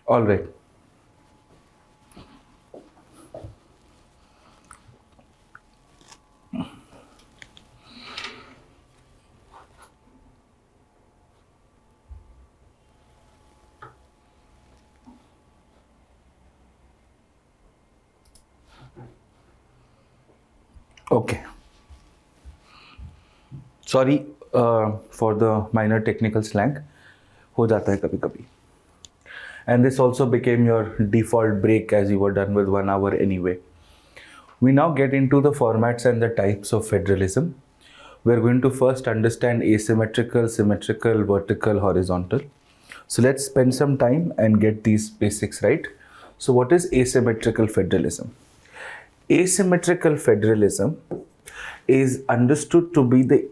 All right. Okay. Sorry for the minor technical slang. हो जाता है कभी कभी. And this also became your default break as you were done with 1 hour anyway. We now get into the formats and the types of federalism. We're going to first understand asymmetrical, symmetrical, vertical, horizontal. So let's spend some time and get these basics right. So what is asymmetrical federalism? Asymmetrical federalism is understood to be the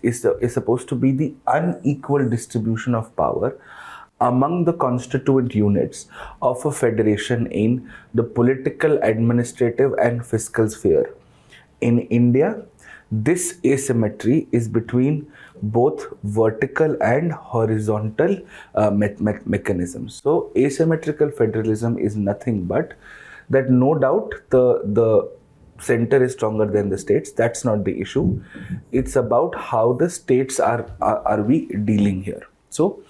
is supposed to be the unequal distribution of power among the constituent units of a federation in the political, administrative, and fiscal sphere. In India, this asymmetry is between both vertical and horizontal mechanisms. So, asymmetrical federalism is nothing but that no doubt the center is stronger than the states. That's not the issue. It's about how the states are we dealing here. So,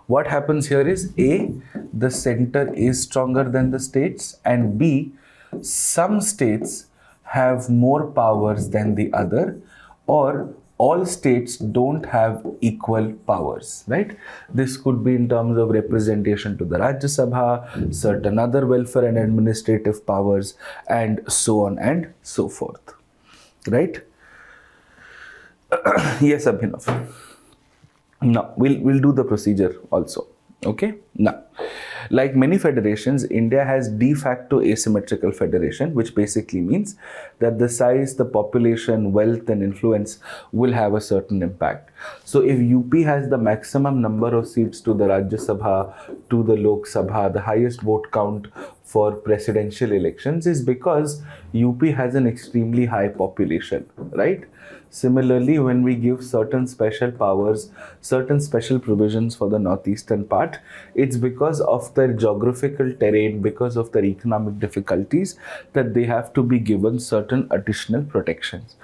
what happens here is A, the center is stronger than the states, and B, some states have more powers than the other, or all states don't have equal powers, right? This could be in terms of representation to the Rajya Sabha, certain other welfare and administrative powers, and so on and so forth, right? Yes, Abhinav. Now, we'll do the procedure also. Okay. Now, like many federations, India has de facto asymmetrical federation, which basically means that the size, the population, wealth, and influence will have a certain impact. So, if UP has the maximum number of seats to the Rajya Sabha, to the Lok Sabha, the highest vote count for presidential elections is because UP has an extremely high population, right? Similarly, when we give certain special powers, certain special provisions for the northeastern part, it's because of their geographical terrain, because of their economic difficulties, that they have to be given certain additional protections.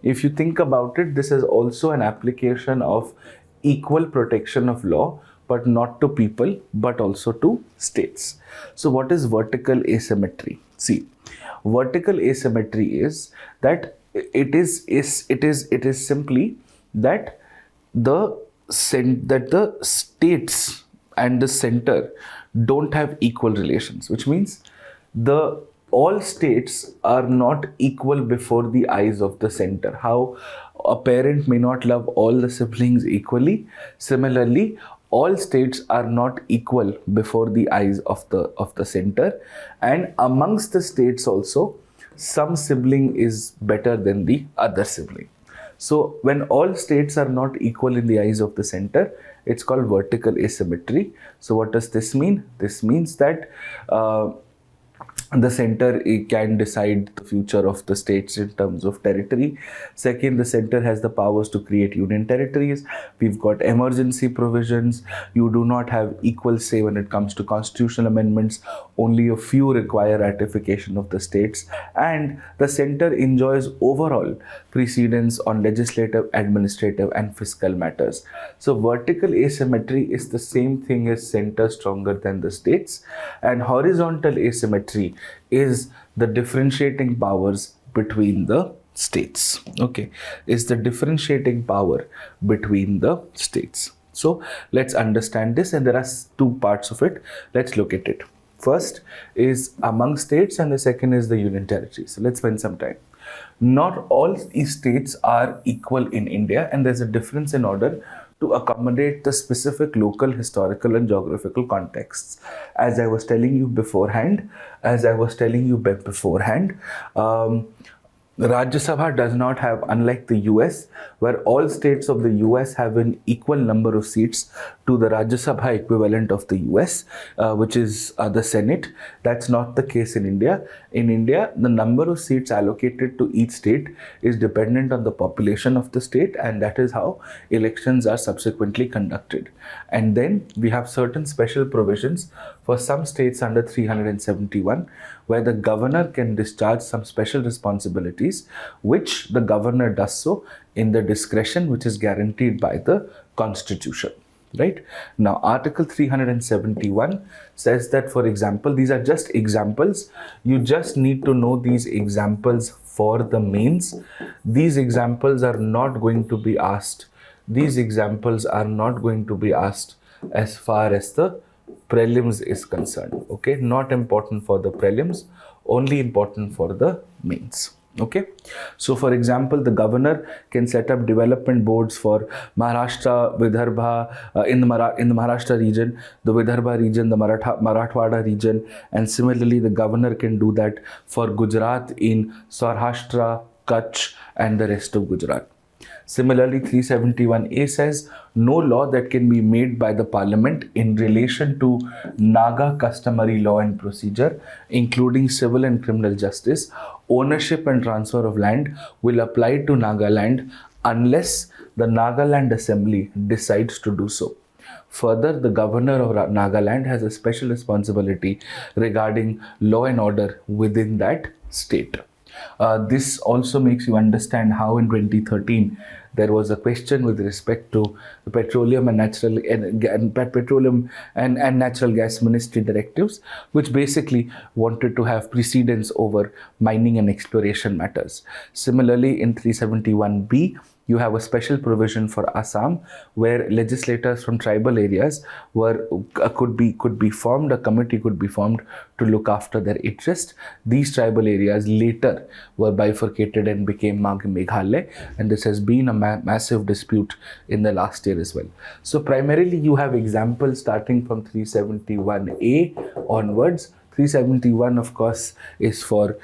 If you think about it, this is also an application of equal protection of law, but not to people, but also to states. So what is vertical asymmetry? See, vertical asymmetry is that it is simply that the states and the center don't have equal relations, which means the all states are not equal before the eyes of the center. How a parent may not love all the siblings equally, similarly all states are not equal before the eyes of the center, and amongst the states also some sibling is better than the other sibling. So when all states are not equal in the eyes of the center, it's called vertical asymmetry. So what does this mean? This means that the center can decide the future of the states in terms of territory. Second, the center has the powers to create union territories. We've got emergency provisions. You do not have equal say when it comes to constitutional amendments. Only a few require ratification of the states. And the center enjoys overall precedence on legislative, administrative, and fiscal matters. So vertical asymmetry is the same thing as center stronger than the states. And horizontal asymmetry is the differentiating powers between the states. Okay, is the differentiating power between the states. So let's understand this, and there are two parts of it. Let's look at it. First is among states, and the second is the union territories. So let's spend some time. Not all states are equal in India, and there's a difference in order to accommodate the specific local, historical, and geographical contexts. As I was telling you beforehand, Rajya Sabha does not have, unlike the US, where all states of the US have an equal number of seats to the Rajya Sabha equivalent of the US, which is the Senate. That's not the case in India. In India, the number of seats allocated to each state is dependent on the population of the state, and that is how elections are subsequently conducted. And then we have certain special provisions for some states under 371, where the governor can discharge some special responsibilities, which the governor does so in the discretion which is guaranteed by the Constitution. Right? Now, Article 371 says that, for example, these are just examples. You just need to know these examples for the mains. These examples are not going to be asked. These examples are not going to be asked as far as the prelims is concerned. Okay, not important for the prelims, only important for the mains. Okay, so for example, the governor can set up development boards for Maharashtra, Vidarbha, in the Maharashtra region, the Vidarbha region, the Marathwada region, and similarly the governor can do that for Gujarat in Saurashtra, Kutch, and the rest of Gujarat. Similarly, 371A says no law that can be made by the parliament in relation to Naga customary law and procedure, including civil and criminal justice, ownership and transfer of land, will apply to Nagaland unless the Nagaland Assembly decides to do so. Further, the governor of Nagaland has a special responsibility regarding law and order within that state. This also makes you understand how in 2013 there was a question with respect to the petroleum and natural gas ministry directives, which basically wanted to have precedence over mining and exploration matters. Similarly, in 371B, you have a special provision for Assam, where legislators from tribal areas could be formed. A committee could be formed to look after their interest. These tribal areas later were bifurcated and became Meghalaya, and this has been a massive dispute in the last year as well. So primarily you have examples starting from 371A onwards. 371, of course, is for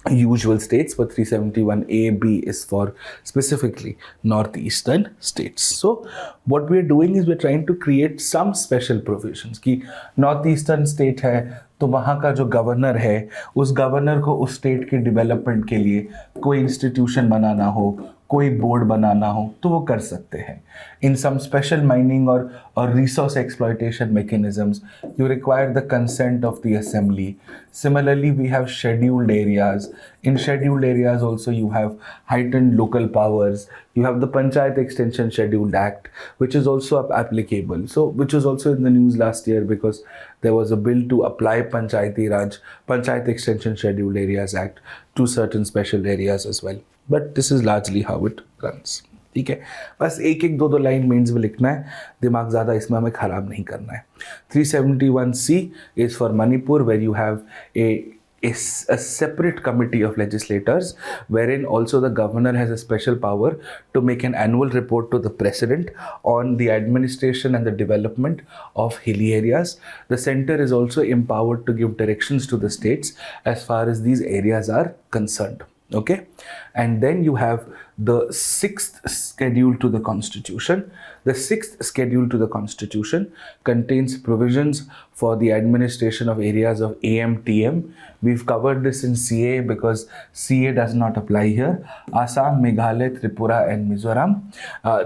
usual states, but 371A-B is for specifically northeastern states. So what we're doing is we're trying to create some special provisions कि northeastern state है तो वहाँ का जो governor है उस governor को उस स्टेट के डेवलपमेंट के लिए कोई इंस्टीट्यूशन बनाना हो, कोई बोर्ड बनाना हो तो वो कर सकते हैं. In some special mining or resource exploitation mechanisms, you require the consent of the assembly. Similarly, we have scheduled areas. In scheduled areas also you have heightened local powers. You have the Panchayat Extension Scheduled Act, which is also applicable. So, which was also in the news last year because there was a bill to apply Panchayat Extension Scheduled Areas Act to certain special areas as well. But this is largely how it runs. ठीक है, बस एक एक दो line mains में लिखना है, दिमाग ज़्यादा इसमें हमें ख़राब नहीं करना है. 371C is for Manipur, where you have a separate committee of legislators, wherein also the governor has a special power to make an annual report to the president on the administration and the development of hilly areas. The center is also empowered to give directions to the states as far as these areas are concerned. Okay, and then you have the 6th schedule to the Constitution. The 6th schedule to the Constitution contains provisions for the administration of areas of AMTM. We've covered this in CA because CA does not apply here. Assam, Meghalaya, Tripura and Mizoram.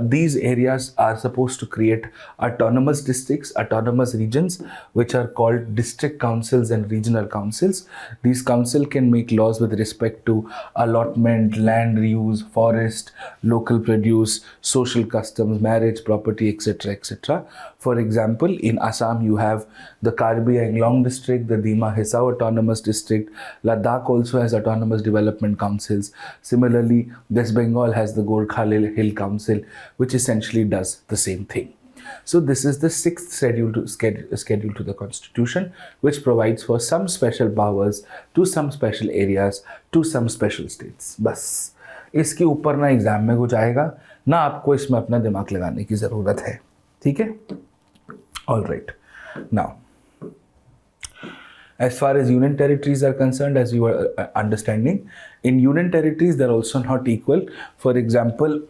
These areas are supposed to create autonomous districts, autonomous regions, which are called district councils and regional councils. These councils can make laws with respect to allotment, land reuse, forest, local produce, social customs, marriage, property, etc., etc. For example, in Assam, you have the Karbi Anglong district, the Dima Hisao autonomous district. Ladakh also has autonomous development councils. Similarly, West Bengal has the Gorkha Hill Council, which essentially does the same thing. So this is the 6th schedule to the Constitution, which provides for some special powers to some special areas, to some special states. बस इसके ऊपर ना exam में कुछ आएगा, ना आपको इसमें अपना दिमाग लगाने की ज़रूरत है. ठीक है? All right. Now, As far as union territories are concerned, as you are understanding, in union territories they're also not equal. For example,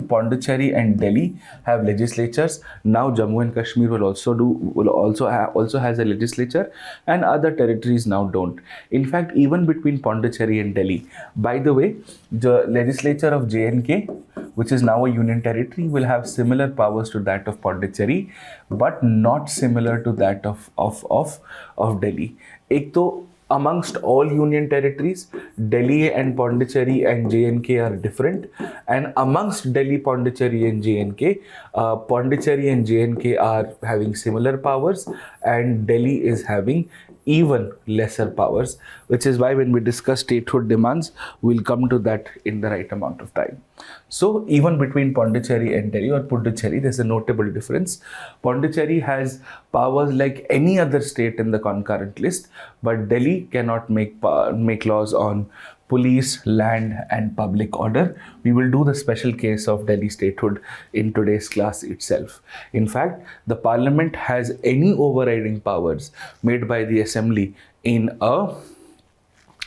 Pondicherry and Delhi have legislatures. Now Jammu and Kashmir also has a legislature, and other territories now don't. In fact, even between Pondicherry and Delhi, by the way, the legislature of J&K, which is now a union territory, will have similar powers to that of Pondicherry, but not similar to that of Delhi. एक तो amongst all union territories, Delhi and Pondicherry and J&K are different, and amongst Delhi, Pondicherry and J&K, Pondicherry and J&K are having similar powers, and Delhi is having even lesser powers, which is why when we discuss statehood demands, we'll come to that in the right amount of time. So even between Pondicherry and Delhi, or Pudducherry, there's a notable difference. Pondicherry has powers like any other state in the concurrent list, but Delhi cannot make laws on police, land and public order. We will do the special case of Delhi statehood in today's class itself. In fact, the parliament has any overriding powers made by the assembly in a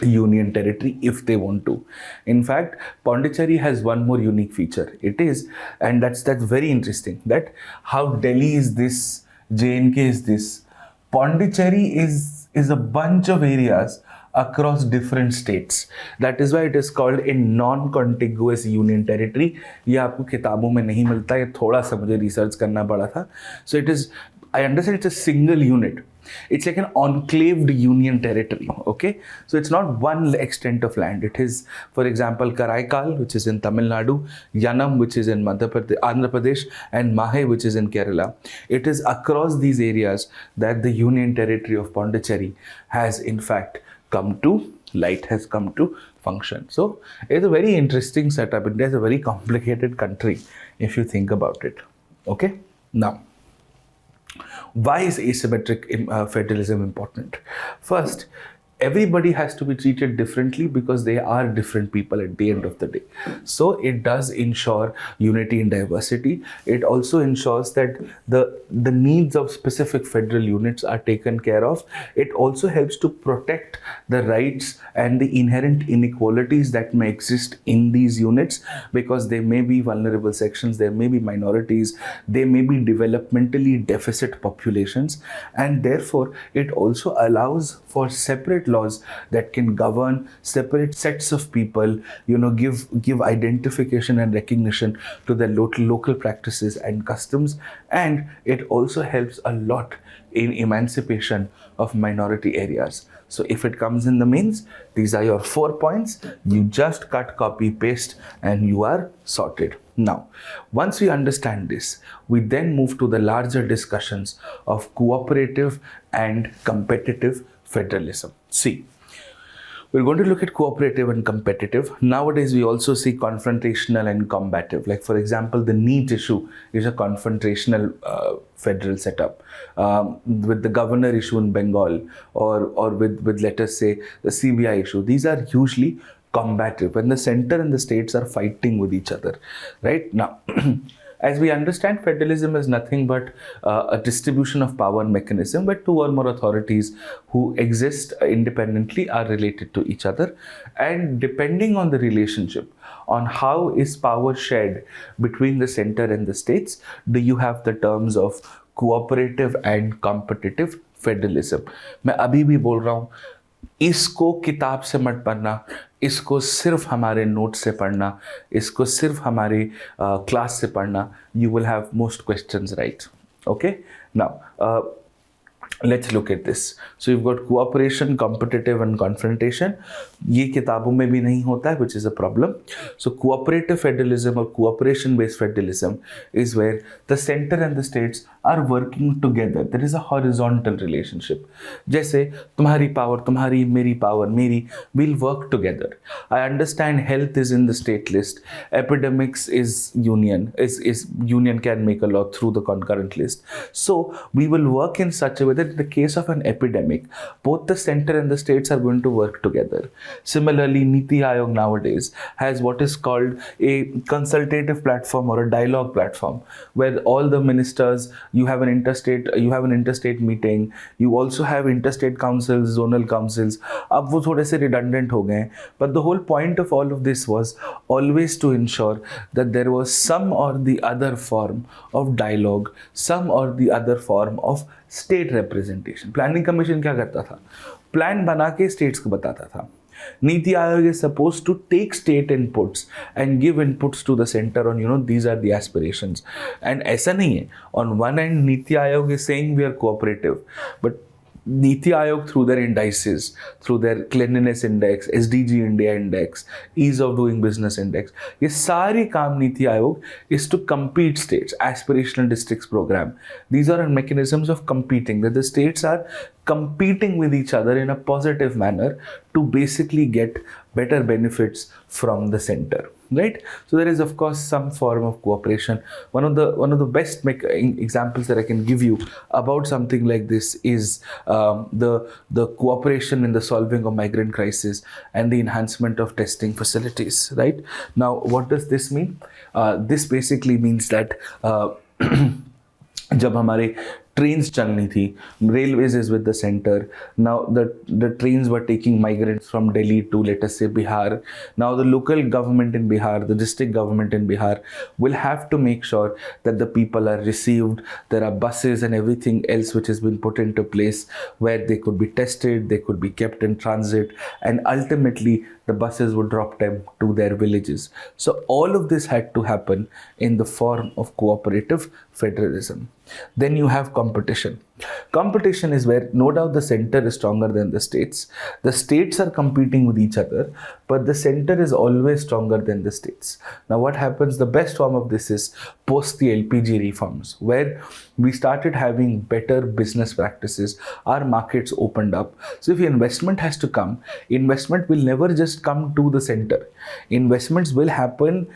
union territory if they want to. In fact, Pondicherry has one more unique feature. It is, and that's very interesting, that how Delhi is this, J&K is this, Pondicherry is a bunch of areas across different states. That is why it is called a non-contiguous union territory. ये आपको किताबों में नहीं मिलता है, थोड़ा सा मुझे रिसर्च करना पड़ा था. So it is, I understand it's a single unit. It's like an enclaved union territory, okay? So it's not one extent of land. It is, for example, Karaikal, which is in Tamil Nadu, Yanam, which is in Andhra Pradesh, and Mahe, which is in Kerala. It is across these areas that the union territory of Pondicherry has in fact come to light, has come to function. So it's a very interesting setup. India is a very complicated country if you think about it, okay? Now, why is asymmetric federalism important? First, everybody has to be treated differently because they are different people at the end of the day. So it does ensure unity in diversity. It also ensures that the needs of specific federal units are taken care of. It also helps to protect the rights and the inherent inequalities that may exist in these units, because there may be vulnerable sections, there may be minorities, there may be developmentally deficit populations, and therefore it also allows for separate laws that can govern separate sets of people, give identification and recognition to their local practices and customs. And it also helps a lot in emancipation of minority areas. So if it comes in the mains, these are your 4 points. You just cut, copy, paste, and you are sorted. Now, once we understand this, we then move to the larger discussions of cooperative and competitive federalism. See, we're going to look at cooperative and competitive. Nowadays, we also see confrontational and combative. Like, for example, the NEET issue is a confrontational federal setup. With the governor issue in Bengal, or with let us say, the CBI issue. These are usually combative when the center and the states are fighting with each other, right? Now, as we understand, federalism is nothing but a distribution of power mechanism where two or more authorities who exist independently are related to each other. And depending on the relationship, on how is power shared between the center and the states, do you have the terms of cooperative and competitive federalism. मैं अभी भी बोल रहा हूँ, इसको किताब से मत पढ़ना, इसको सिर्फ हमारे नोट से पढ़ना, इसको सिर्फ हमारे क्लास से पढ़ना. You will have most questions right. Okay? Now, let's look at this. So you've got cooperation, competitive and confrontation. ये किताबों में भी नहीं होता है, which is a problem. So cooperative federalism or cooperation based federalism is where the center and the states are working together. There is a horizontal relationship. जैसे तुम्हारी power, तुम्हारी, मेरी power, मेरी, we'll work together. I understand health is in the state list. Epidemics is union can make a law through the concurrent list. So we will work in such a way that that in the case of an epidemic, both the center and the states are going to work together. Similarly, Niti Aayog nowadays has what is called a consultative platform or a dialogue platform, where all the ministers, you have an interstate meeting, you also have interstate councils, zonal councils. अब वो थोड़े से redundant हो गए, but the whole point of all of this was always to ensure that there was some or the other form of dialogue, some or the other form of state representation. Planning Commission क्या करता था? Plan बना के states को बताता था. Niti Aayog is supposed to take state inputs and give inputs to the center on, these are the aspirations. And ऐसा नहीं है. On one end, Niti Aayog is saying we are cooperative, but Niti Aayog, through their indices, through their cleanliness index, SDG India index, ease of doing business index, ये सारे काम Niti Aayog is to compete states, aspirational districts program. These are mechanisms of competing, that the states are competing with each other in a positive manner to basically get better benefits from the center. Right? So there is of course some form of cooperation. One of the best examples that I can give you about something like this is the cooperation in the solving of migrant crisis and the enhancement of testing facilities. Right? Now, what does this mean? This basically means that जब हमारे trains चलनी थी, railways is with the center. Now the trains were taking migrants from Delhi to, let us say, Bihar. Now the local government in Bihar, the district government in Bihar will have to make sure that the people are received. There are buses and everything else which has been put into place where they could be tested, they could be kept in transit, and ultimately the buses would drop them to their villages. So all of this had to happen in the form of cooperative federalism. Then you have competition. Competition is where no doubt the center is stronger than the states. The states are competing with each other, but the center is always stronger than the states. Now what happens, the best form of this is post the LPG reforms, where we started having better business practices, our markets opened up. So if investment has to come, investment will never just come to the center. Investments will happen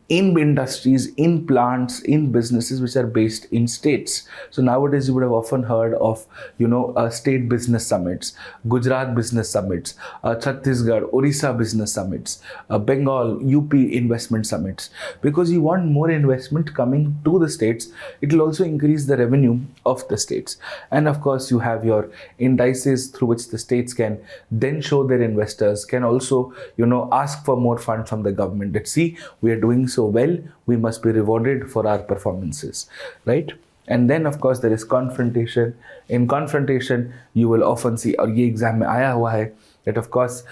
in industries, in plants, in businesses which are based in states. So nowadays you would have often heard of, state business summits, Gujarat business summits, Chhattisgarh, Orissa business summits, Bengal, UP investment summits. Because you want more investment coming to the states, it will also increase the revenue of the states. And of course you have your indices through which the states can then show their investors, can also, ask for more funds from the government. Let's see, we are doing so well, we must be rewarded for our performances, right? And then of course there is confrontation. In confrontation you will often see, और ये exam में आया हुआ है, that of course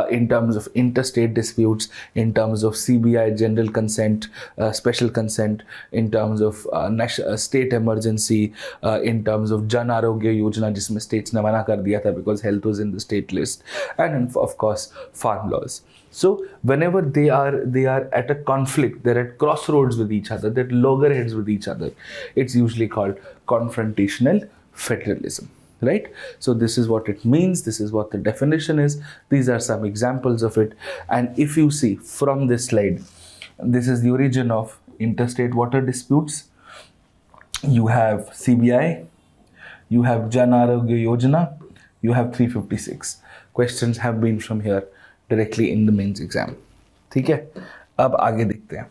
in terms of interstate disputes, in terms of CBI general consent, special consent, in terms of state emergency, in terms of Jan Arogya Yojana जिसमें states ने मना कर दिया था because health was in the state list, and of course farm laws. So whenever they are at a conflict, they're at crossroads with each other, they're at loggerheads with each other, it's usually called confrontational federalism. Right? So this is what it means, this is what the definition is, these are some examples of it. And if you see from this slide, this is the origin of interstate water disputes. You have CBI, you have Jan Arogya Yojana, you have 356. Questions have been from here directly in the mains exam. ठीक है, अब आगे देखते हैं.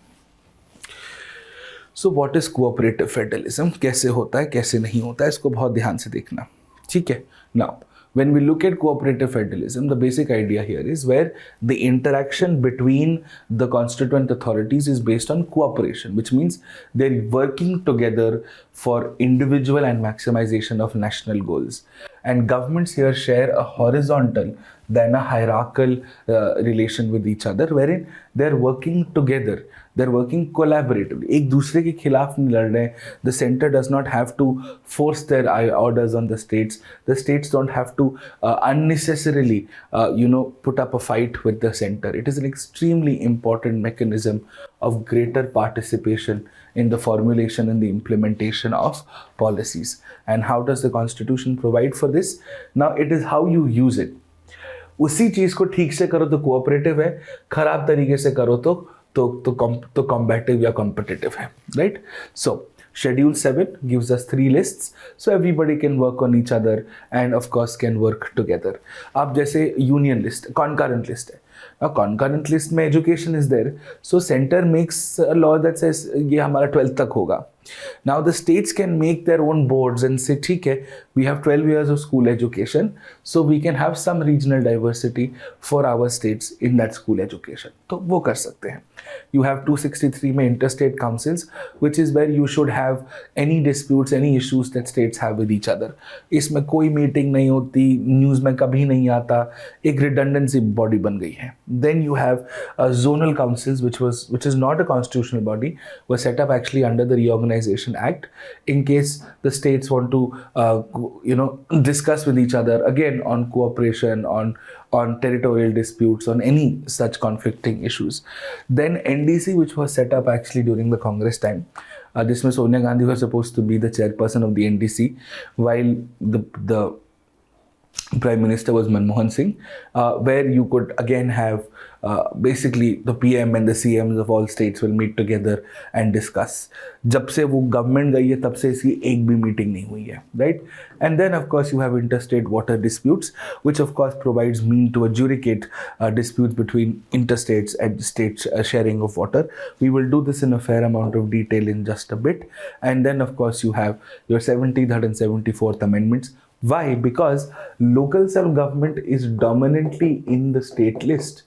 So what is cooperative federalism? कैसे होता है, कैसे नहीं होता है, इसको बहुत ध्यान से देखना. ठीक है. Now, when we look at cooperative federalism, the basic idea here is where the interaction between the constituent authorities is based on cooperation, which means they're working together for individual and maximization of national goals. And governments here share a horizontal than a hierarchical relation with each other, wherein they're working together, they're working collaboratively. एक दूसरे के खिलाफ नहीं लड़ रहे. The center does not have to force their orders on the states. The states don't have to unnecessarily, put up a fight with the center. It is an extremely important mechanism of greater participation in the formulation and the implementation of policies. And how does the Constitution provide for this? Now, it is how you use it. उसी चीज को ठीक से करो तो cooperative है, खराब तरीके से करो तो कॉम्बैटिव या कॉम्पिटिटिव है, right? So Schedule 7 gives us 3 lists, so everybody can work on each other and of course can work together. अब जैसे union list, concurrent list है. Now concurrent list में education is there, so center makes a law that says ये हमारा 12th तक होगा. Now the states can make their own boards and say ठीक है, we have 12 years of school education, so we can have some regional diversity for our states in that school education. तो वो कर सकते हैं. You have 263 में interstate councils, which is where you should have any disputes, any issues that states have with each other. इसमें कोई meeting नहीं होती, न्यूज़ में कभी नहीं आता, एक redundancy body बन गई है. Then you have zonal councils, which is not a constitutional body, was set up actually under the Reorganization Act in case the states want to discuss with each other again on cooperation, on territorial disputes, on any such conflicting issues. Then NDC, which was set up actually during the Congress time. This was Sonia Gandhi was supposed to be the chairperson of the NDC, while the Prime Minister was Manmohan Singh, where you could again have basically the PM and the CMs of all states will meet together and discuss. जब से वो government गई है तब से इसकी एक भी meeting नहीं हुई है, right? And then of course you have interstate water disputes, which of course provides mean to adjudicate disputes between interstates and states sharing of water. We will do this in a fair amount of detail in just a bit. And then of course you have your 73rd and 74th amendments. Why? Because local self-government is dominantly in the state list.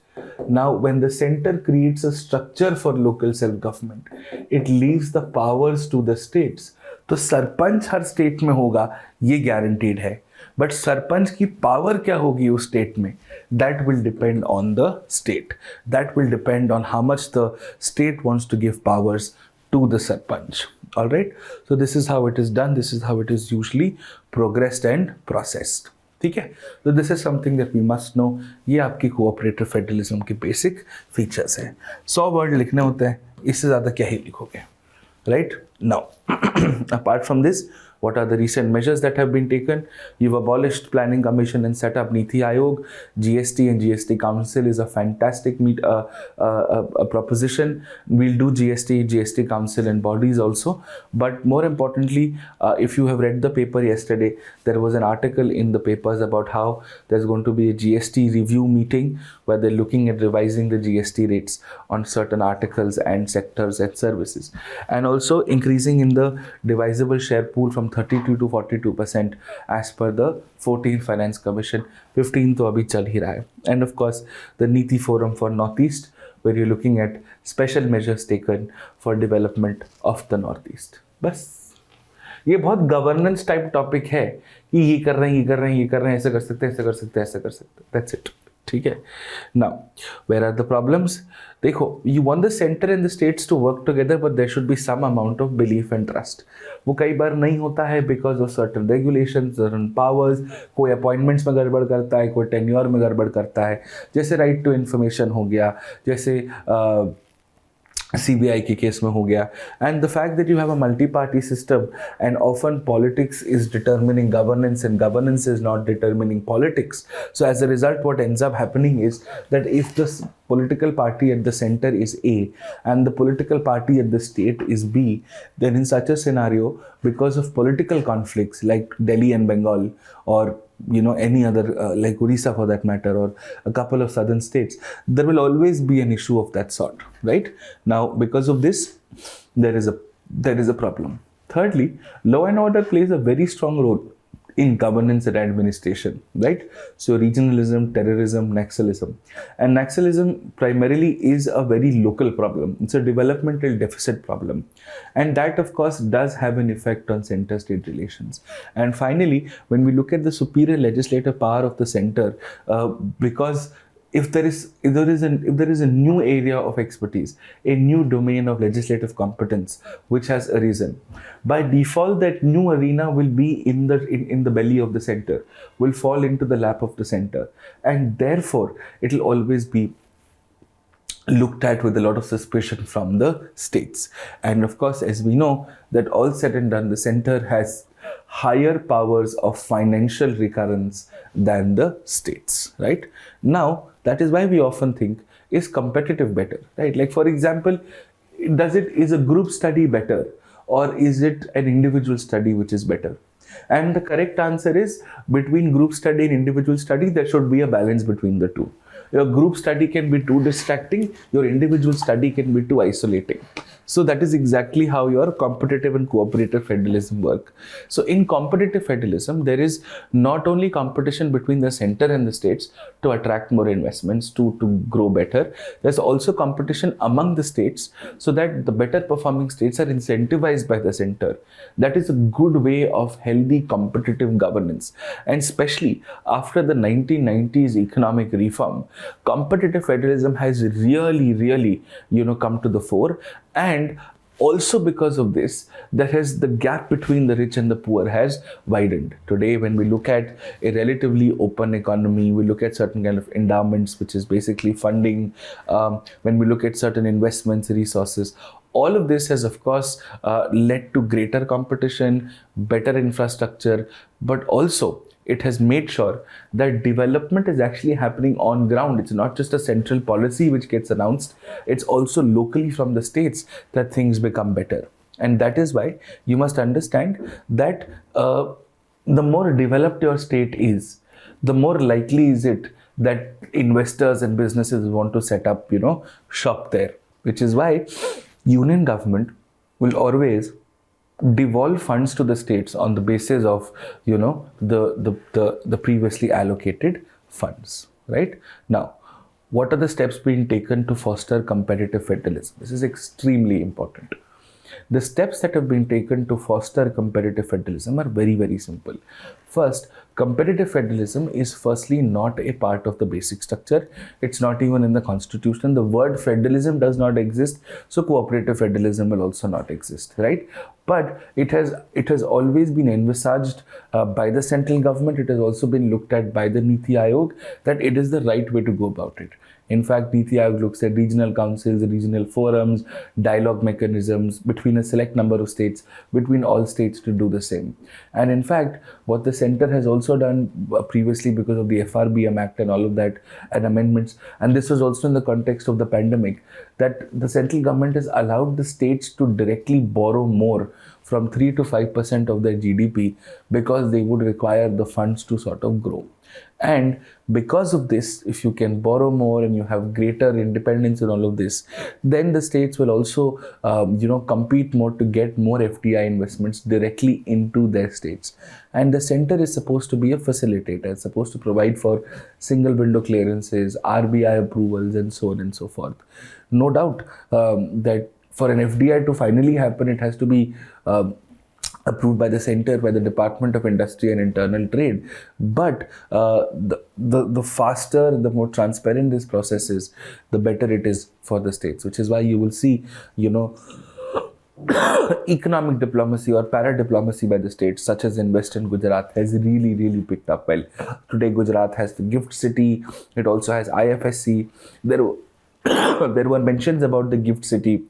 Now, when the center creates a structure for local self-government, it leaves the powers to the states. तो सरपंच हर state में होगा, ये guaranteed है. But sarpanch की power क्या होगी उस state में? That will depend on the state. That will depend on how much the state wants to give powers to the sarpanch. All right. So this is how it is done. This is how it is usually progressed and processed. ठीक है. So this is something that we must know. ये आपकी cooperative federalism के basic features हैं. 100 word लिखने होते हैं. इससे ज़्यादा क्या ही लिखोगे? Right? Now, apart from this, what are the recent measures that have been taken? You've abolished Planning Commission and set up Niti Aayog. GST and GST Council is a fantastic proposition. We'll do GST Council and bodies also. But more importantly, if you have read the paper yesterday, there was an article in the papers about how there's going to be a GST review meeting where they're looking at revising the GST rates on certain articles and sectors and services. And also increasing in the divisible share pool from 32 to 42% as per the 14th Finance Commission. 15 तो अभी चल ही रहा है. And of course, the Niti Forum for Northeast, where you're looking at special measures taken for development of the Northeast. बस ये बहुत governance type topic है कि ये कर रहे हैं, ये कर रहे हैं, ये कर रहे हैं, ऐसे कर सकते हैं, ऐसे कर सकते हैं, ऐसे कर सकते हैं. That's it. ठीक है. Now, where are the problems? देखो, you want the center and the states to work together, but there should be some amount of belief and trust. वो कई बार नहीं होता है because of certain regulations, certain powers. कोई appointments में गड़बड़ करता है, कोई tenure में गड़बड़ करता है. जैसे right to information हो गया, जैसे CBI के केस में हो गया. And the fact that you have a multi-party system and often politics is determining governance and governance is not determining politics. So as a result, what ends up happening is that if the political party at the center is A and the political party at the state is B, then in such a scenario, because of political conflicts like Delhi and Bengal or any other like Odisha for that matter, or a couple of southern states, there will always be an issue of that sort, right? Now, because of this, there is a problem. Thirdly, law and order plays a very strong role in governance and administration, right? So regionalism, terrorism, Naxalism. And Naxalism primarily is a very local problem. It's a developmental deficit problem. And that of course does have an effect on center-state relations. And finally, when we look at the superior legislative power of the center, because if there is a new area of expertise, a new domain of legislative competence which has arisen, by default that new arena will be in the belly of the center, will fall into the lap of the center, and therefore it will always be looked at with a lot of suspicion from the states. And of course, as we know, that all said and done, the center has higher powers of financial recurrence than the states, right? Now, that is why we often think, is competitive better, right? Like for example, is a group study better or is it an individual study which is better? And the correct answer is, between group study and individual study, there should be a balance between the two. Your group study can be too distracting, your individual study can be too isolating. So that is exactly how your competitive and cooperative federalism work. So in competitive federalism, there is not only competition between the center and the states to attract more investments, to grow better, there's also competition among the states so that the better performing states are incentivized by the center. That is a good way of healthy competitive governance. And especially after the 1990s economic reform, competitive federalism has really come to the fore. And also because of this, the gap between the rich and the poor has widened. Today, when we look at a relatively open economy, we look at certain kind of endowments, which is basically funding, when we look at certain investments, resources, all of this has, of course, led to greater competition, better infrastructure, but also it has made sure that development is actually happening on ground. It's not just a central policy which gets announced, it's also locally from the states that things become better. And that is why you must understand that the more developed your state is, the more likely is it that investors and businesses want to set up, shop there. Which is why union government will always devolve funds to the states on the basis of the previously allocated funds. Right now, what are the steps being taken to foster competitive federalism? This is extremely important. The steps that have been taken to foster competitive federalism are very simple. First, competitive federalism is firstly not a part of the basic structure. It's not even in the constitution. The word federalism does not exist, so cooperative federalism will also not exist, right? But it has always been envisaged by the central government. It has also been looked at by the Niti Aayog that it is the right way to go about it. In fact, Niti Aayog looks at regional councils, regional forums, dialogue mechanisms between a select number of states, between all states to do the same. And in fact, what the center has also done previously because of the FRBM Act and all of that and amendments, and this was also in the context of the pandemic, that the central government has allowed the states to directly borrow more from 3 to 5% of their GDP because they would require the funds to sort of grow. And because of this, if you can borrow more and you have greater independence in all of this, then the states will also, compete more to get more FDI investments directly into their states. And the center is supposed to be a facilitator. It's supposed to provide for single window clearances, RBI approvals, and so on and so forth. No doubt that for an FDI to finally happen, it has to be approved by the center, by the Department of Industry and Internal Trade. But the faster, the more transparent this process is, the better it is for the states. Which is why you will see, economic diplomacy or para-diplomacy by the states, such as in Western Gujarat, has really picked up well. Today, Gujarat has the gift city. It also has IFSC. There were mentions about the gift city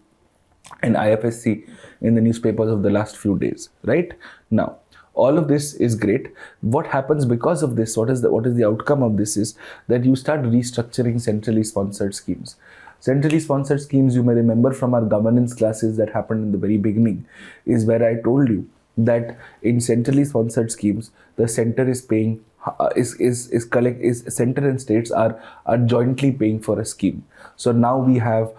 and IFSC in the newspapers of the last few days, right? Now, all of this is great. What happens because of this, what is the outcome of this, is that you start restructuring centrally sponsored schemes. Centrally sponsored schemes, you may remember from our governance classes that happened in the very beginning, is where I told you that in centrally sponsored schemes, the center is paying center and states are jointly paying for a scheme. So now we have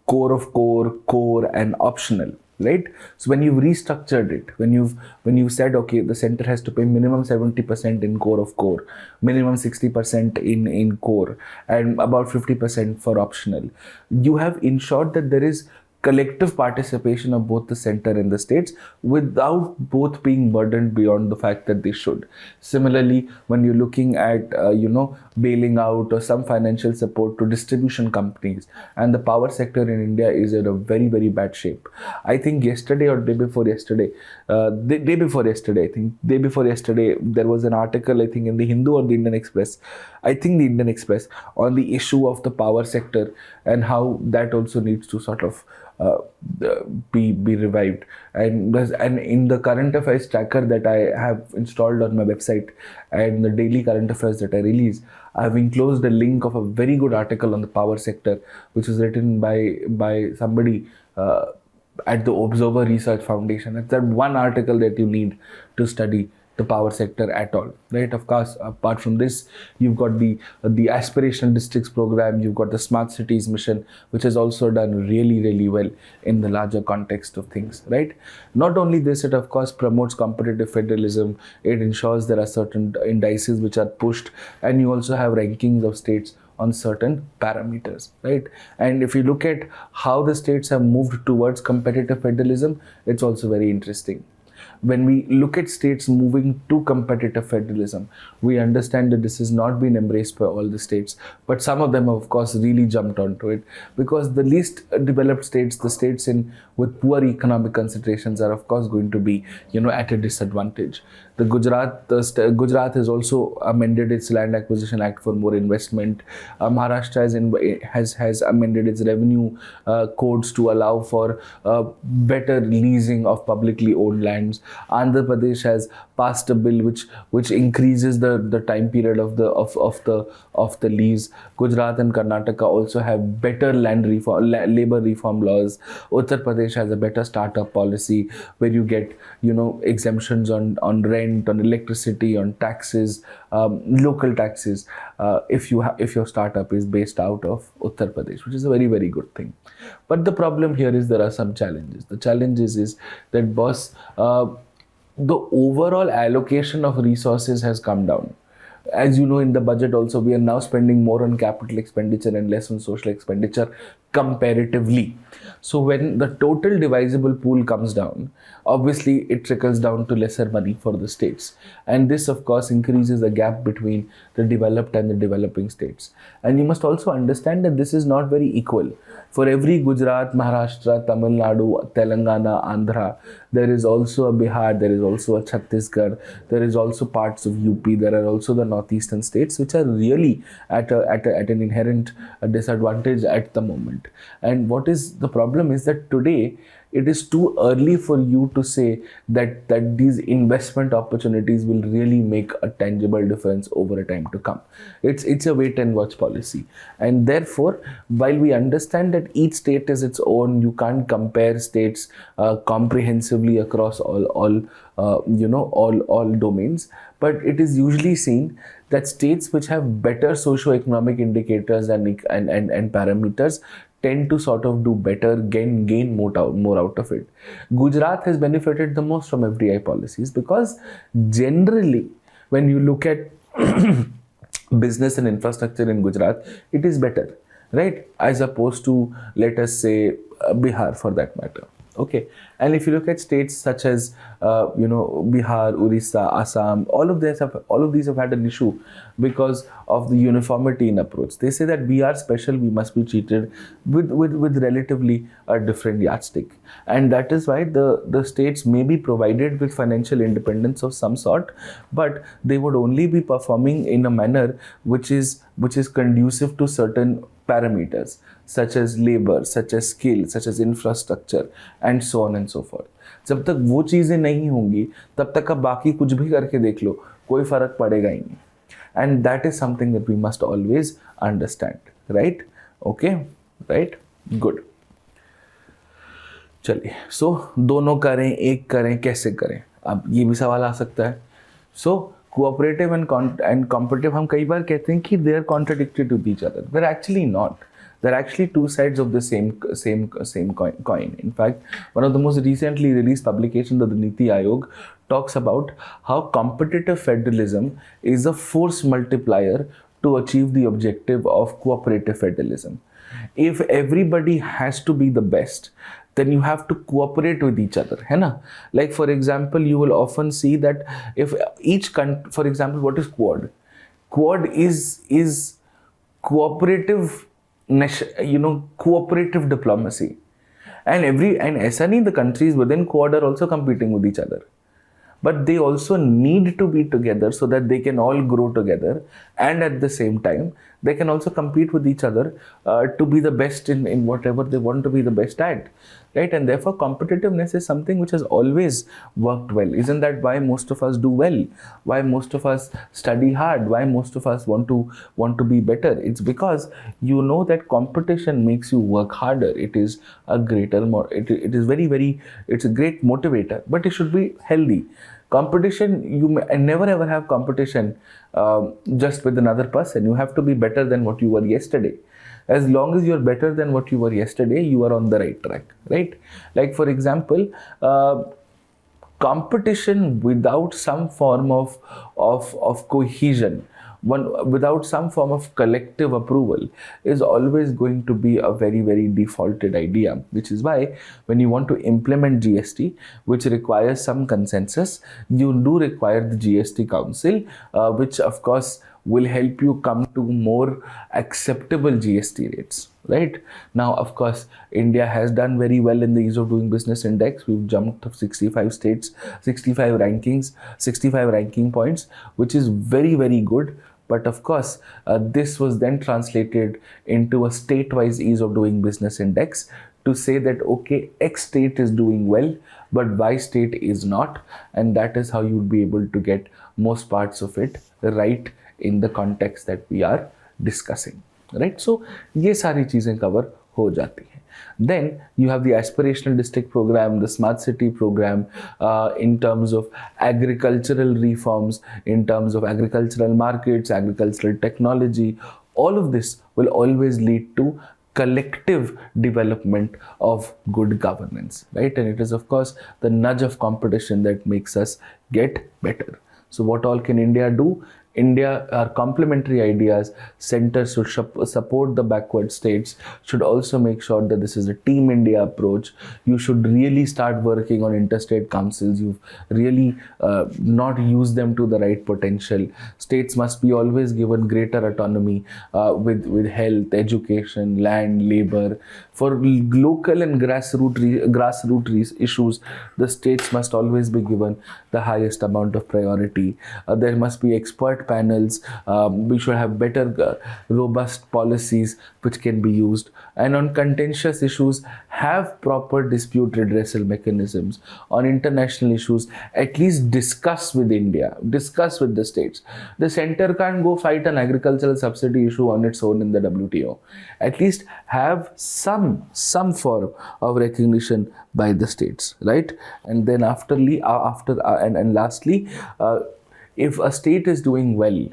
core of core and optional, right? So when you've restructured it, when you've said, okay, the center has to pay minimum 70% in core of core, minimum 60% in core, and about 50% for optional, you have ensured that there is collective participation of both the center and the states without both being burdened beyond the fact that they should. Similarly, when you're looking at, bailing out or some financial support to distribution companies, and the power sector in India is in a very bad shape. I think yesterday or day before yesterday, there was an article, I think in the Hindu or the Indian Express, on the issue of the power sector and how that also needs to sort of be revived. And in the current affairs tracker that I have installed on my website and the daily current affairs that I release, I have enclosed a link of a very good article on the power sector, which was written by somebody at the Observer Research Foundation. It's that one article that you need to study the power sector at all, right? Of course, apart from this, you've got the aspirational districts program, you've got the smart cities mission, which has also done really well in the larger context of things, right? Not only this, it of course promotes competitive federalism. It ensures there are certain indices which are pushed, and you also have rankings of states on certain parameters, right? And if you look at how the states have moved towards competitive federalism, it's also very interesting. When we look at states moving to competitive federalism, we understand that this has not been embraced by all the states, but some of them have, of course, really jumped onto it, because the least developed states, the states with poor economic considerations, are of course going to be, at a disadvantage. The Gujarat has also amended its Land Acquisition Act for more investment. Maharashtra has amended its revenue codes to allow for better leasing of publicly owned lands. Andhra Pradesh has passed a bill which increases the time period of the lease. Gujarat and Karnataka also have better labor reform laws. Uttar Pradesh has a better startup policy where you get exemptions on rent, on electricity, on taxes, local taxes, if your startup is based out of Uttar Pradesh, which is a very good thing. But the problem here is there are some challenges. The challenges is that, boss, the overall allocation of resources has come down. As you know, in the budget also, we are now spending more on capital expenditure and less on social expenditure comparatively. So when the total divisible pool comes down, obviously it trickles down to lesser money for the states. And this, of course, increases the gap between the developed and the developing states. And you must also understand that this is not very equal. For every Gujarat, Maharashtra, Tamil Nadu, Telangana, Andhra, there is also a Bihar, there is also a Chhattisgarh, there is also parts of UP, there are also the northeastern states which are really at an inherent disadvantage at the moment. And what is the problem is that today it is too early for you to say that these investment opportunities will really make a tangible difference over a time to come. It's a wait and watch policy. And therefore, while we understand that each state is its own, you can't compare states comprehensively across all domains, but it is usually seen that states which have better socio-economic indicators and parameters tend to sort of do better, gain more out of it. Gujarat has benefited the most from FDI policies because generally, when you look at business and infrastructure in Gujarat, it is better, right? As opposed to, let us say, Bihar for that matter. Okay, and if you look at states such as Bihar, Orissa, Assam, all of these have had an issue because of the uniformity in approach. They say that we are special, we must be treated with relatively a different yardstick, and that is why the states may be provided with financial independence of some sort, but they would only be performing in a manner which is conducive to certain parameters such as labor, such as skill, such as infrastructure, and so on and so forth. जब तक वो चीज़ें नहीं होंगी तब तक आप बाकी कुछ भी करके देख लो, कोई फर्क पड़ेगा ही नहीं. And that is something that we must always understand, right? Okay, right? Good. चलिए, so दोनों करें, एक करें, कैसे करें? अब ये भी सवाल आ सकता है. So cooperative and competitive, हम कई बार कहते हैं कि they are contradictory to each other. They're actually not. They're actually two sides of the same coin. In fact, one of the most recently released publications of the Niti Aayog talks about how competitive federalism is a force multiplier to achieve the objective of cooperative federalism. If everybody has to be the best, then you have to cooperate with each other, है ना? Like for example, you will often see that if each country, for example, what is Quad? Quad is cooperative, cooperative diplomacy, and ऐसा नहीं, the countries within Quad are also competing with each other, but they also need to be together so that they can all grow together, and at the same time they can also compete with each other to be the best in whatever they want to be the best at. right? And therefore competitiveness is something which has always worked well. Isn't that why most of us do well, why most of us study hard, why most of us want to be better? It's because you know that competition makes you work harder. It is a greater more, it is very, it's a great motivator, but it should be healthy. Competition, you may never ever have competition just with another person. You have to be better than what you were yesterday. As long as you're better than what you were yesterday, you are on the right track, right? Like for example, competition without some form of cohesion, one without some form of collective approval, is always going to be a very defaulted idea. Which is why when you want to implement GST, which requires some consensus, you do require the GST Council, which of course will help you come to more acceptable GST rates. Right now, of course, India has done very well in the ease of doing business index. We've jumped up 65 states, 65 rankings, 65 ranking points, which is very good. But of course, this was then translated into a state-wise ease of doing business index to say that okay, X state is doing well, but Y state is not, and that is how you'd be able to get most parts of it right in the context that we are discussing. Right, so ये सारी चीजें cover हो जाती हैं. Then you have the aspirational district program, the smart city program, in terms of agricultural reforms, in terms of agricultural markets, agricultural technology. All of this will always lead to collective development of good governance, right? And it is of course the nudge of competition that makes us get better. So what all can India do? India are complementary ideas. Centers should support the backward states, should also make sure that this is a team India approach. You should really start working on interstate councils. You've really not used them to the right potential. States must be always given greater autonomy with health, education, land, labor. For local and grassroots issues, the states must always be given the highest amount of priority. There must be expert panels. We should have better robust policies which can be used, and on contentious issues have proper dispute redressal mechanisms. On international issues, at least discuss with India, discuss with the states. The center can't go fight an agricultural subsidy issue on its own in the WTO. At least have some form of recognition by the states, right? And then and lastly, if a state is doing well,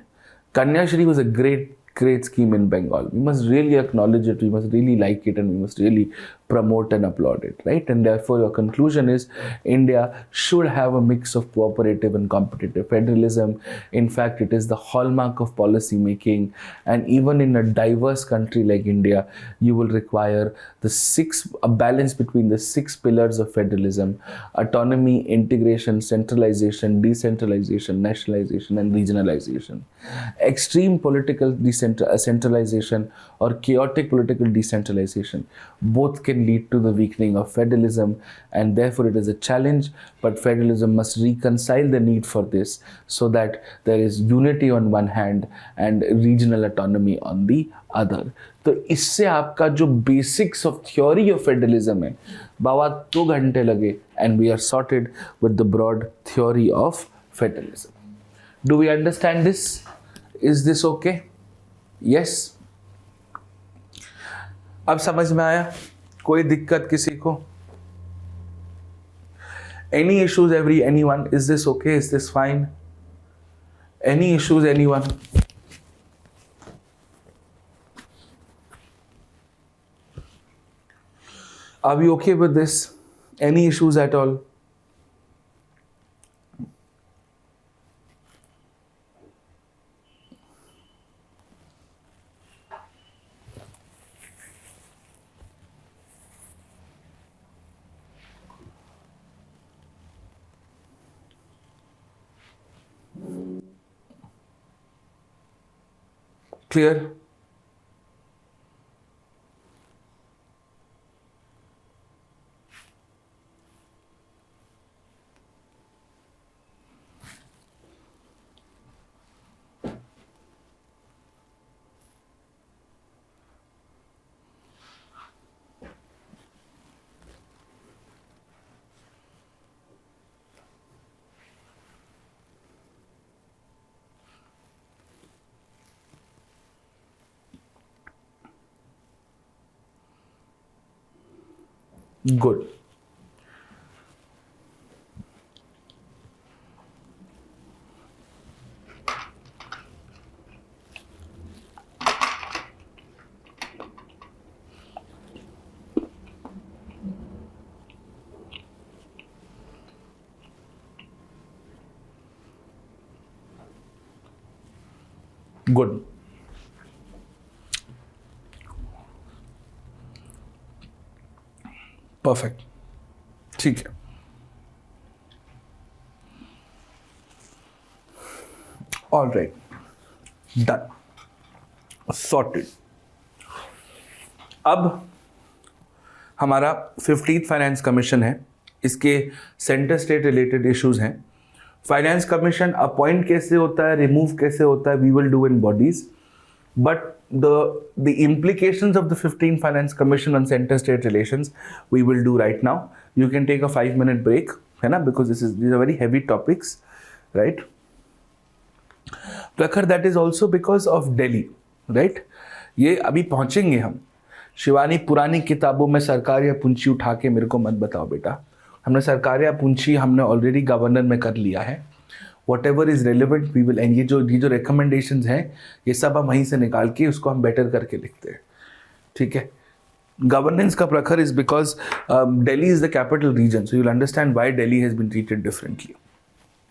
Kanyashri was a great scheme in Bengal. We must really acknowledge it, we must really like it, and we must really promote and applaud it, right? And therefore your conclusion is India should have a mix of cooperative and competitive federalism. In fact, it is the hallmark of policy making, and even in a diverse country like India, you will require a balance between the 6 pillars of federalism: autonomy, integration, centralization, decentralization, nationalization, and regionalization. Extreme political centralization or chaotic political decentralization both can lead to the weakening of federalism, and therefore it is a challenge. But federalism must reconcile the need for this so that there is unity on one hand and regional autonomy on the other. तो इससे आपका जो basics of theory of federalism है, बाबा 2 घंटे लगे, and we are sorted with the broad theory of federalism. Do we understand this? Is this okay? Yes? अब समझ में आया? कोई दिक्कत किसी को? Any issues, anyone? Is this okay? Is this fine? Any issues, anyone? Are we okay with this? Any issues at all? Clear? Good. Good. Perfect. ठीक है. All right. डन. सॉर्टेड. अब हमारा 15th फाइनेंस कमीशन है. इसके centre state related issues हैं. Finance commission appoint कैसे होता है, रिमूव कैसे होता है, we will do in bodies. But the implications of the 15th Finance Commission on center state relations we will do right now. You can take a 5-minute break, है ना, because these are very heavy topics, right? प्रखर, that is also because of Delhi, right? ये अभी पहुंचेंगे हम. शिवानी, पुरानी किताबों में सरकार या पूंजी उठा के मेरे को मत बताओ बेटा. हमने सरकार या पूंजी हमने ऑलरेडी गवर्नर में कर लिया है. Whatever is relevant we will, and ये जो रिकमेंडेशंस हैं ये सब हम वहीं से निकाल के उसको हम बेटर करके लिखते हैं. ठीक है. गवर्नेंस का प्रखर is because Delhi is the capital region, so you will understand why Delhi has been treated differently,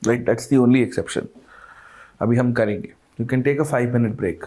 right? That's the only exception. अभी हम करेंगे. You can take a 5-minute break.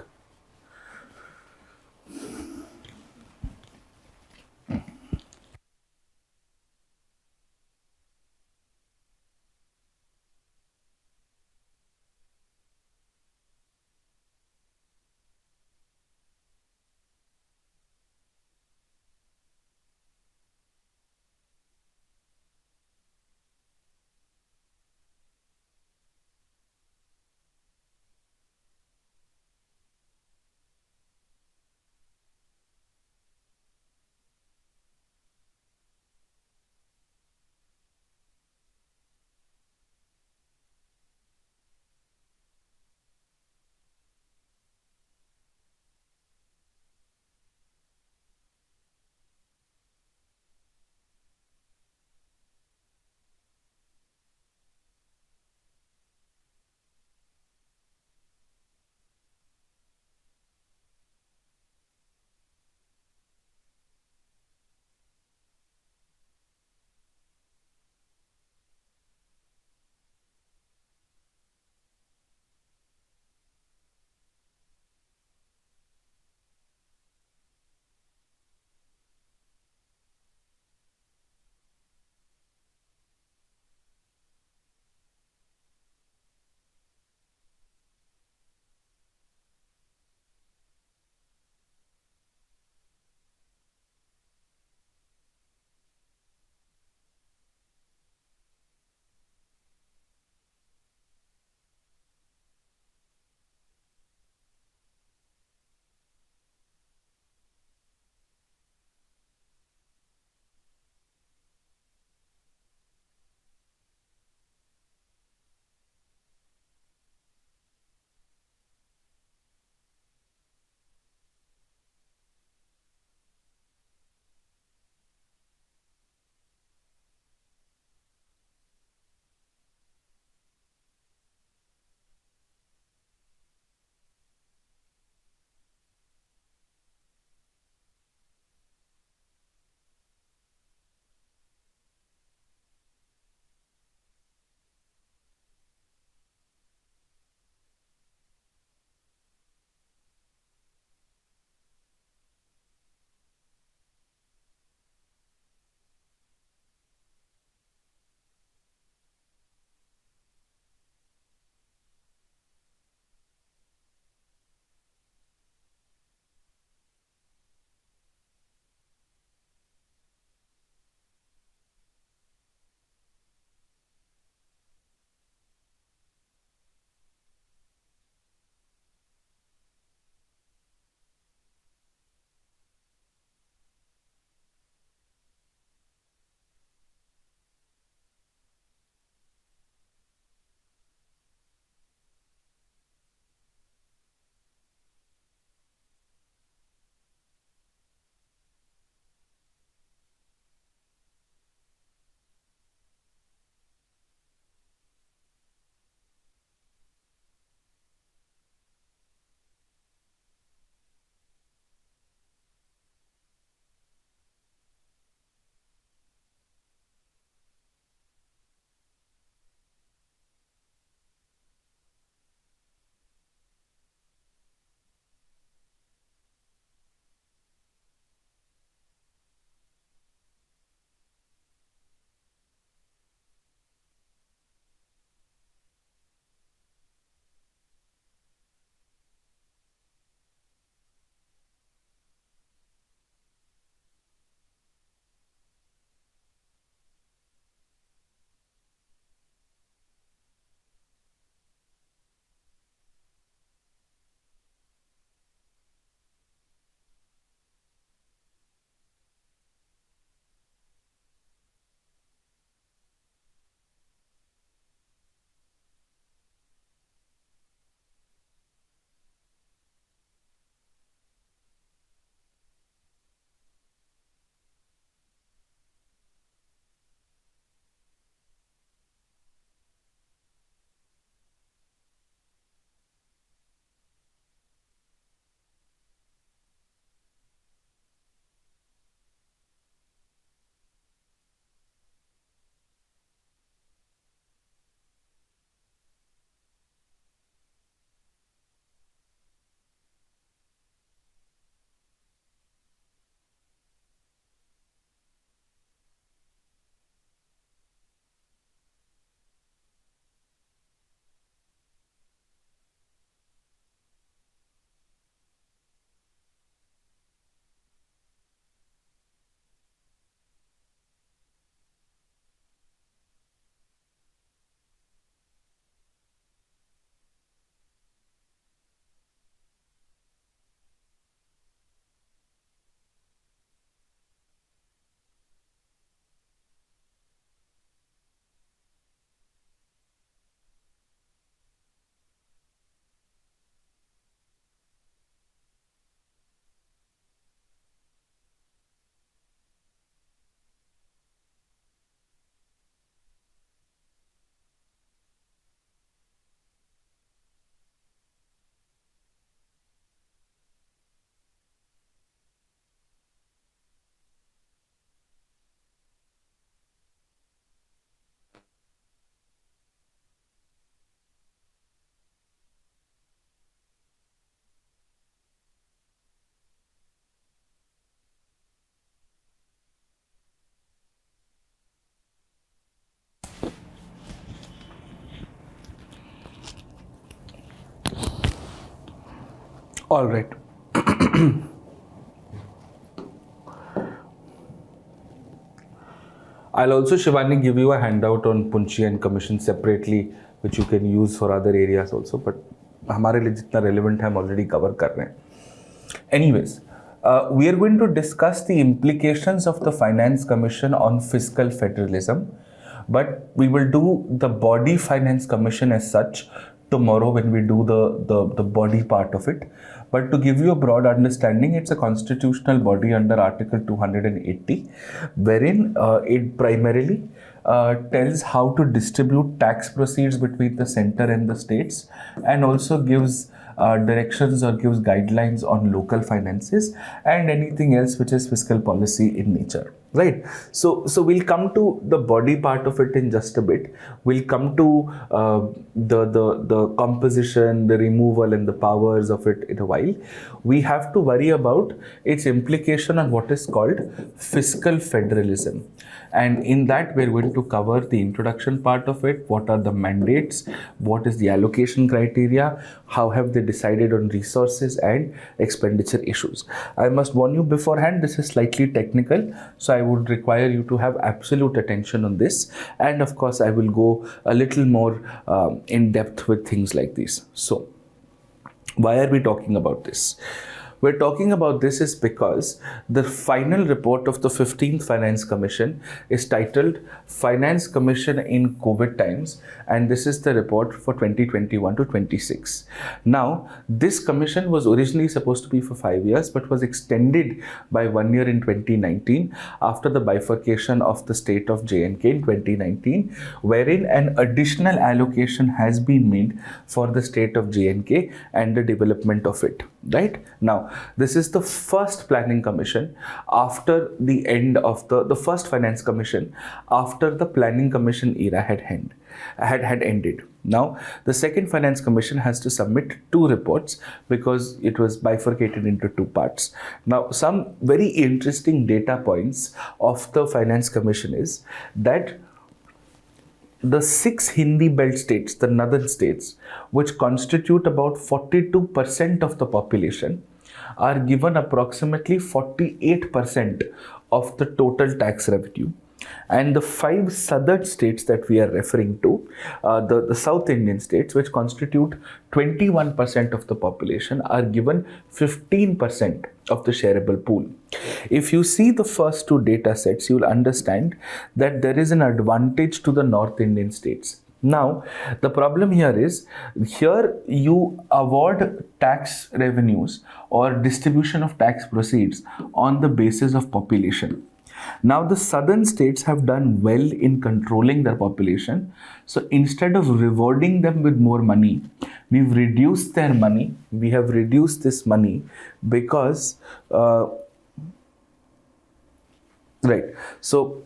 All right. I'll also, Shivani, give you a handout on Punchi and Commission separately, which you can use for other areas also. But हमारे लिए जितना relevant है हम already cover कर रहे हैं. Anyways, we are going to discuss the implications of the Finance Commission on fiscal federalism, but we will do the body Finance Commission as such tomorrow when we do the body part of it. But to give you a broad understanding, it's a constitutional body under Article 280, wherein it primarily tells how to distribute tax proceeds between the center and the states, and also gives directions or gives guidelines on local finances and anything else which is fiscal policy in nature. Right. So we'll come to the body part of it in just a bit. We'll come to the composition, the removal and the powers of it in a while. We have to worry about its implication on what is called fiscal federalism. And in that, we're going to cover the introduction part of it. What are the mandates? What is the allocation criteria? How have they decided on resources and expenditure issues? I must warn you beforehand, this is slightly technical. So I would require you to have absolute attention on this. And of course, I will go a little more in depth with things like this. So why are we talking about this? We're talking about this is because the final report of the 15th Finance Commission is titled Finance Commission in COVID Times, and this is the report for 2021 to 26. Now, this commission was originally supposed to be for 5 years, but was extended by 1 year in 2019 after the bifurcation of the state of J&K in 2019, wherein an additional allocation has been made for the state of J&K and the development of it. Right? Now, this is the first planning commission after the end of the first finance commission after the planning commission era had ended. Now, the second finance commission has to submit 2 reports because it was bifurcated into 2 parts. Now, some very interesting data points of the finance commission is that the 6 Hindi belt states, the northern states, which constitute about 42% of the population, are given approximately 48% of the total tax revenue. And the 5 southern states that we are referring to, the South Indian states, which constitute 21% of the population, are given 15% of the shareable pool. If you see the first 2 data sets, you will understand that there is an advantage to the North Indian states. Now, the problem here is, here you award tax revenues or distribution of tax proceeds on the basis of population. Now, the southern states have done well in controlling their population. So instead of rewarding them with more money, we've reduced their money. We have reduced this money because, right. So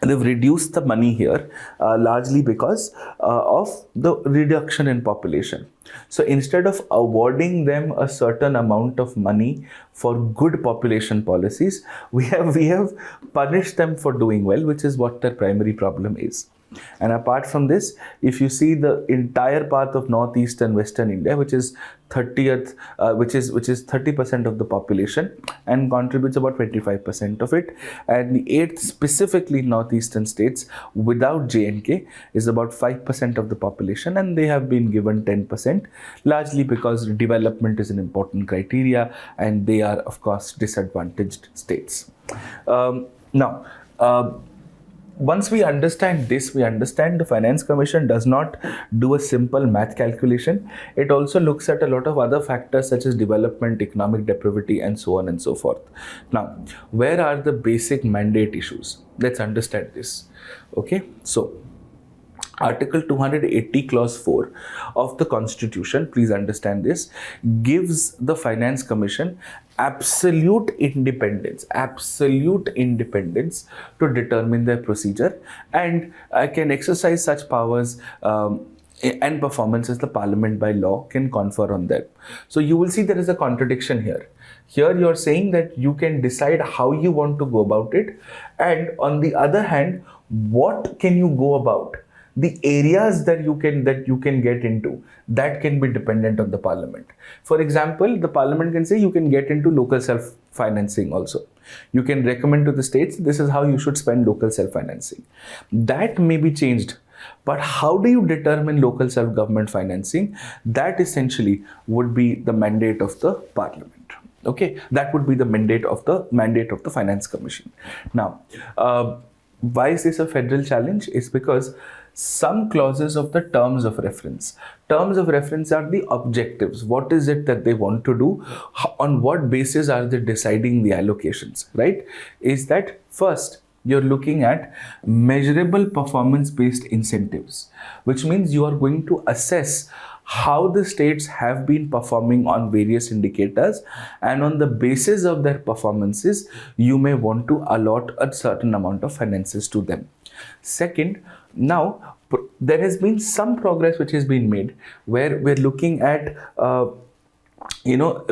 they've reduced the money here largely because of the reduction in population. So instead of awarding them a certain amount of money for good population policies, we have punished them for doing well, which is what their primary problem is. And apart from this, if you see the entire path of Northeast and Western India, which is 30% of the population and contributes about 25% of it, and the 8th specifically Northeastern states without J&K is about 5% of the population, and they have been given 10%, largely because development is an important criteria and they are of course disadvantaged states. Once we understand this, we understand the Finance Commission does not do a simple math calculation. It also looks at a lot of other factors such as development, economic depravity, and so on and so forth. Now, where are the basic mandate issues? Let's understand this. Okay, so Article 280 Clause 4 of the Constitution, please understand this, gives the Finance Commission absolute independence to determine their procedure, and can exercise such powers and performance as the Parliament by law can confer on them. So you will see there is a contradiction here. Here you are saying that you can decide how you want to go about it, and on the other hand, what can you go about? the areas that you can get into, that can be dependent on the parliament. For example, the parliament can say you can get into local self financing also. You can recommend to the states, this is how you should spend local self financing. That may be changed. But how do you determine local self-government financing? That essentially would be the mandate of the parliament. Okay, that would be the mandate of the Finance Commission. Now, why is this a federal challenge? It's because some clauses of the terms of reference. Terms of reference are the objectives. What is it that they want to do? On what basis are they deciding the allocations, right? Is that first, you're looking at measurable performance-based incentives, which means you are going to assess how the states have been performing on various indicators, and on the basis of their performances, you may want to allot a certain amount of finances to them. Second, now there has been some progress which has been made where we're looking at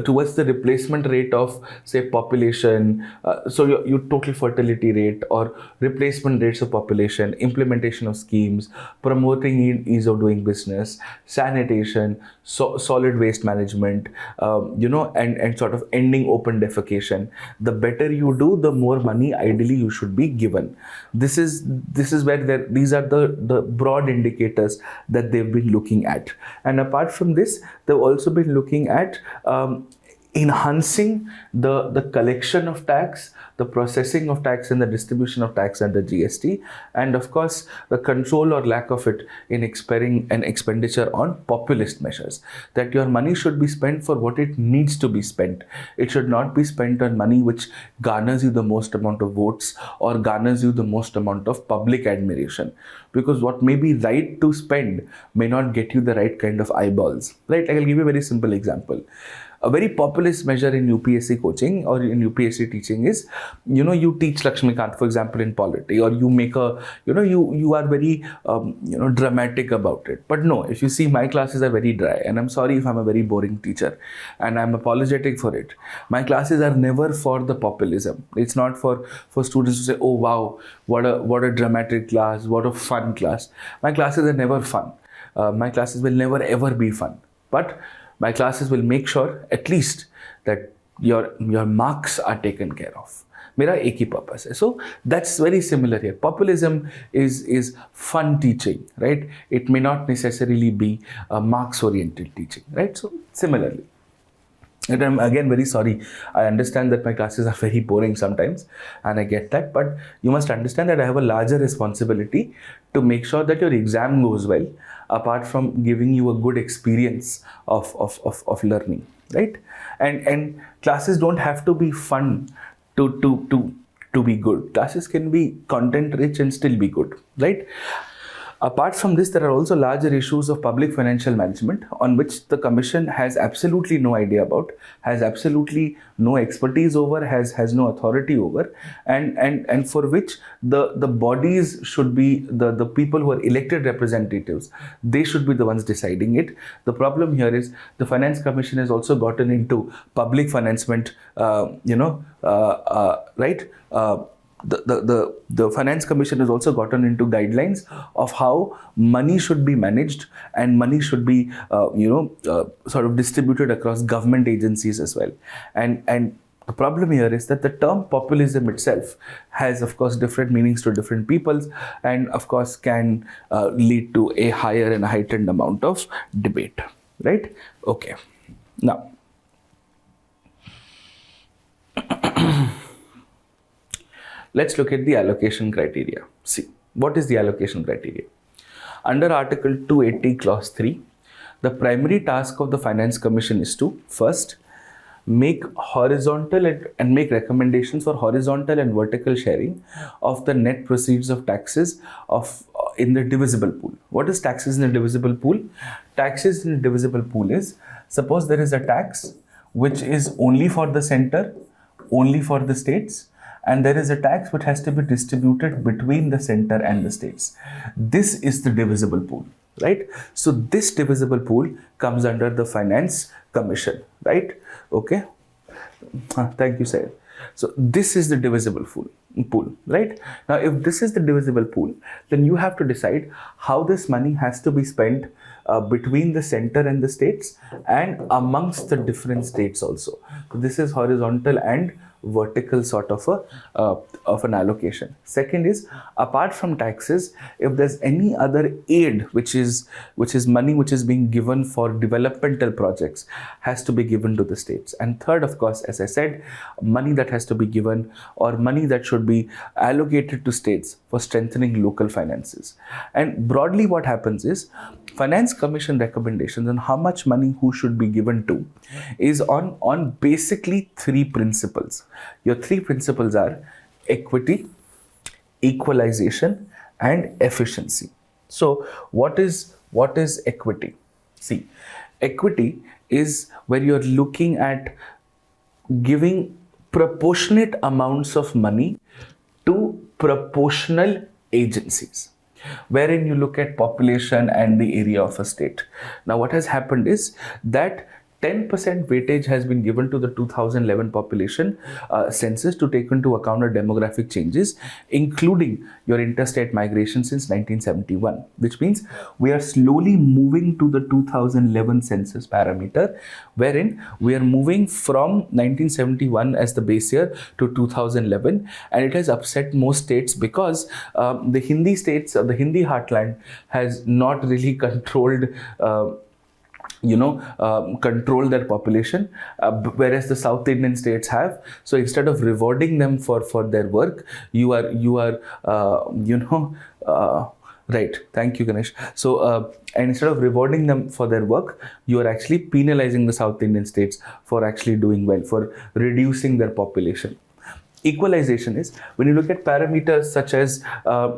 towards the replacement rate of, say, population, so your total fertility rate or replacement rates of population, implementation of schemes, promoting ease of doing business, sanitation, solid waste management, and sort of ending open defecation. The better you do, the more money ideally you should be given. This is where these are the broad indicators that they've been looking at. And apart from this, they've also been looking at enhancing the collection of tax, the processing of tax, and the distribution of tax under GST, and of course the control or lack of it in an expenditure on populist measures. That your money should be spent for what it needs to be spent. It should not be spent on money which garners you the most amount of votes or garners you the most amount of public admiration, because what may be right to spend may not get you the right kind of eyeballs, right? I'll give you a very simple example. A very populist measure in UPSC coaching or in UPSC teaching is, you teach Lakshmikant, for example, in polity, or you make you are very, dramatic about it. But no, if you see, my classes are very dry, and I'm sorry if I'm a very boring teacher, and I'm apologetic for it. My classes are never for the populism. It's not for students to say, oh wow, what a dramatic class, what a fun class. My classes are never fun. My classes will never ever be fun. But my classes will make sure at least that your marks are taken care of. मेरा एक ही purpose है. So that's very similar here. Populism is fun teaching, right? It may not necessarily be marks-oriented teaching, right? So similarly. And I'm again very sorry. I understand that my classes are very boring sometimes, and I get that, but you must understand that I have a larger responsibility to make sure that your exam goes well, apart from giving you a good experience of learning, right? And classes don't have to be fun to be good. Classes can be content rich and still be good, right? Apart from this, there are also larger issues of public financial management on which the Commission has absolutely no idea about, has absolutely no expertise over, has no authority over, and for which the bodies should be the people who are elected representatives. They should be the ones deciding it. The problem here is the Finance Commission has also gotten into public financement, right? The Finance Commission has also gotten into guidelines of how money should be managed, and money should be, sort of distributed across government agencies as well. And the problem here is that the term populism itself has, of course, different meanings to different peoples, and of course can lead to a higher and heightened amount of debate, right? Okay. Now, let's look at the allocation criteria. See, what is the allocation criteria? Under Article 280, Clause 3, the primary task of the Finance Commission is to, first, make horizontal and make recommendations for horizontal and vertical sharing of the net proceeds of taxes in the divisible pool. What is taxes in the divisible pool? Taxes in the divisible pool is, suppose there is a tax which is only for the center, only for the states, and there is a tax which has to be distributed between the center and the states. This is the divisible pool, right? So this divisible pool comes under the Finance Commission, right? Okay. Thank you, sir. So this is the divisible pool. pool, right? Now, if this is the divisible pool, then you have to decide how this money has to be spent between the center and the states and amongst the different states also. So this is horizontal and vertical sort of an allocation. Second is, apart from taxes, if there's any other aid which is money which is being given for developmental projects, has to be given to the states. And third, of course, as I said, money that has to be given or money that should be allocated to states for strengthening local finances. And broadly what happens is, Finance Commission recommendations on how much money who should be given to is on basically three principles. Your three principles are equity, equalization, and efficiency. So what is equity? See, equity is where you're looking at giving proportionate amounts of money to proportional agencies, wherein you look at population and the area of a state. Now, what has happened is that 10% weightage has been given to the 2011 population census to take into account the demographic changes, including your interstate migration since 1971, which means we are slowly moving to the 2011 census parameter, wherein we are moving from 1971 as the base year to 2011, and it has upset most states because the Hindi states, the Hindi heartland has not really controlled control their population, whereas the South Indian states have. So instead of rewarding them for their work, you are right. Thank you, Ganesh. So and instead of rewarding them for their work, you are actually penalizing the South Indian states for actually doing well, for reducing their population. Equalization is when you look at parameters such as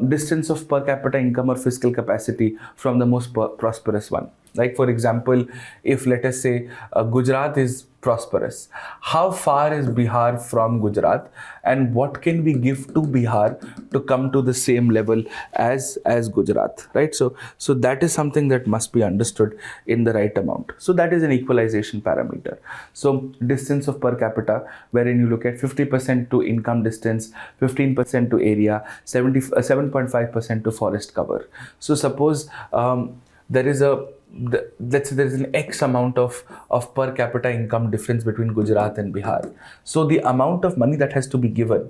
distance of per capita income or fiscal capacity from the most prosperous one. Like, for example, if let us say Gujarat is prosperous, how far is Bihar from Gujarat, and what can we give to Bihar to come to the same level as Gujarat, right? So that is something that must be understood in the right amount. So that is an equalization parameter. So distance of per capita, wherein you look at 50% to income distance, 15% to area, 7.5% to forest cover. So suppose let's say there is an X amount of per capita income difference between Gujarat and Bihar. So the amount of money that has to be given,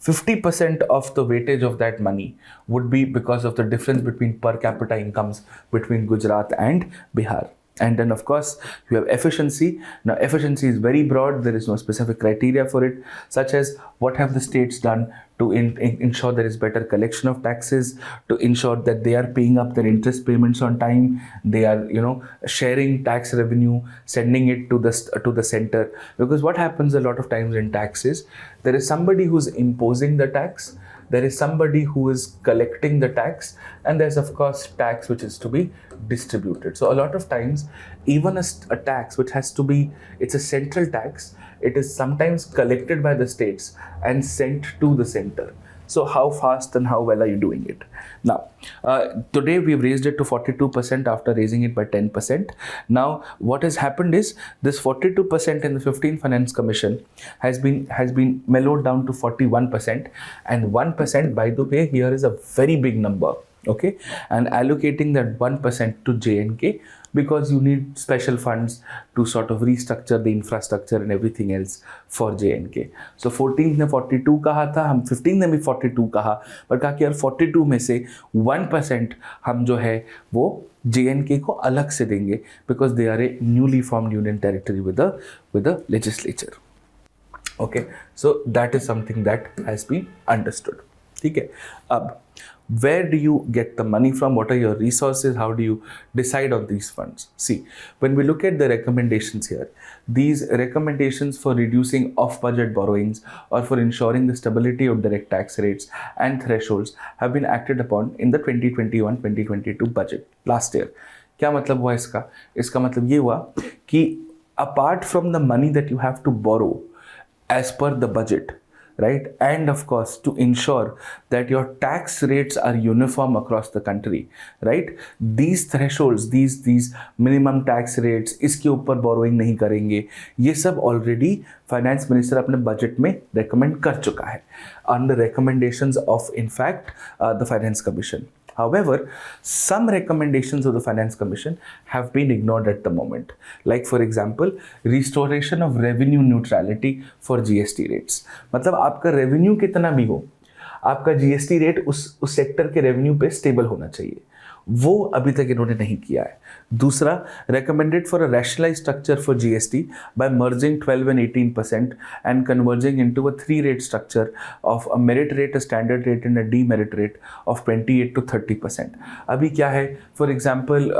50% of the weightage of that money would be because of the difference between per capita incomes between Gujarat and Bihar. And then, of course, you have efficiency. Now, efficiency is very broad. There is no specific criteria for it, such as what have the states done to ensure there is better collection of taxes, to ensure that they are paying up their interest payments on time, they are sharing tax revenue, sending it to the center. Because what happens a lot of times in taxes, there is somebody who's imposing the tax, there is somebody who is collecting the tax, and there's of course tax which is to be distributed. So a lot of times, even a tax which has to be, it's a central tax, it is sometimes collected by the states and sent to the center. So how fast and how well are you doing it? Now, today we've raised it to 42% after raising it by 10%. Now, what has happened is this 42% in the 15th Finance Commission has been mellowed down to 41%, and 1%, by the way, here is a very big number. Okay, and allocating that 1% to J&K, because you need special funds to sort of restructure the infrastructure and everything else for J&K. So 14th ने 42 कहा था, हम 15th ने भी 42 कहा, पर कहा कि यार 42 में से 1% हम जो है वो J&K को अलग से देंगे, because they are a newly formed union territory with the legislature. Okay, so that is something that has been understood. ठीक है, अब where do you get the money from? What are your resources? How do you decide on these funds? See, when we look at the recommendations here, these recommendations for reducing off-budget borrowings or for ensuring the stability of direct tax rates and thresholds have been acted upon in the 2021-2022 budget last year. क्या मतलब हुआ इसका? इसका मतलब ये हुआ कि apart from the money that you have to borrow as per the budget, right? And of course, to ensure that your tax rates are uniform across the country, right? These thresholds, these minimum tax rates, इसके ऊपर borrowing नहीं करेंगे, ये सब already finance minister अपने budget में recommend कर चुका है on the recommendations of, in fact, the Finance Commission. However, some recommendations of the Finance Commission have been ignored at the moment. Like, for example, restoration of revenue neutrality for GST rates. मतलब आपका revenue कितना भी हो, आपका GST rate उस sector के revenue पे stable होना चाहिए. वो अभी तक इन्होंने नहीं किया है. दूसरा, recommended for a rationalized structure for GST by merging 12 and 18% and converging into a 3-rate structure of a merit rate, a standard rate and a demerit rate of 28 to 30%. अभी क्या है, for example,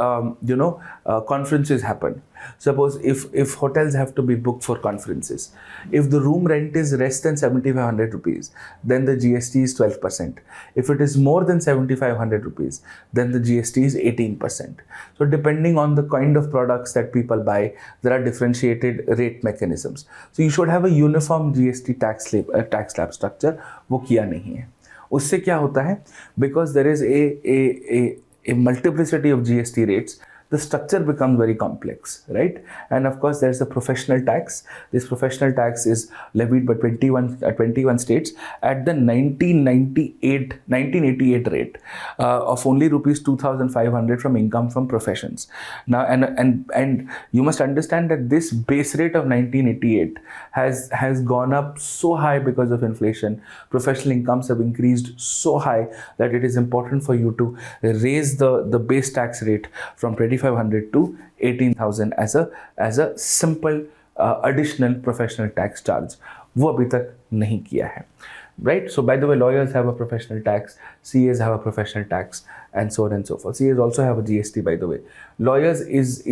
conferences happen. Suppose if hotels have to be booked for conferences, if the room rent is less than 7,500 rupees, then the GST is 12%. If it is more than 7,500 rupees, then the GST is 18%. So depending on the kind of products that people buy, there are differentiated rate mechanisms. So you should have a uniform GST tax slab structure. वो किया नहीं है. उससे क्या होता है? Because there is a multiplicity of GST rates, the structure becomes very complex, right? And of course, there's the professional tax. This professional tax is levied by 21 states at the 1988 rate of only rupees 2,500 from income from professions. Now, and you must understand that this base rate of 1988 has gone up so high because of inflation. Professional incomes have increased so high that it is important for you to raise the base tax rate from 2,500 to 18,000 as a simple additional professional tax charge. वो अभी तक नहीं किया है, right? So by the way, lawyers have a professional tax, CAs have a professional tax, and so on and so forth. CAs also have a GST, by the way. Lawyers is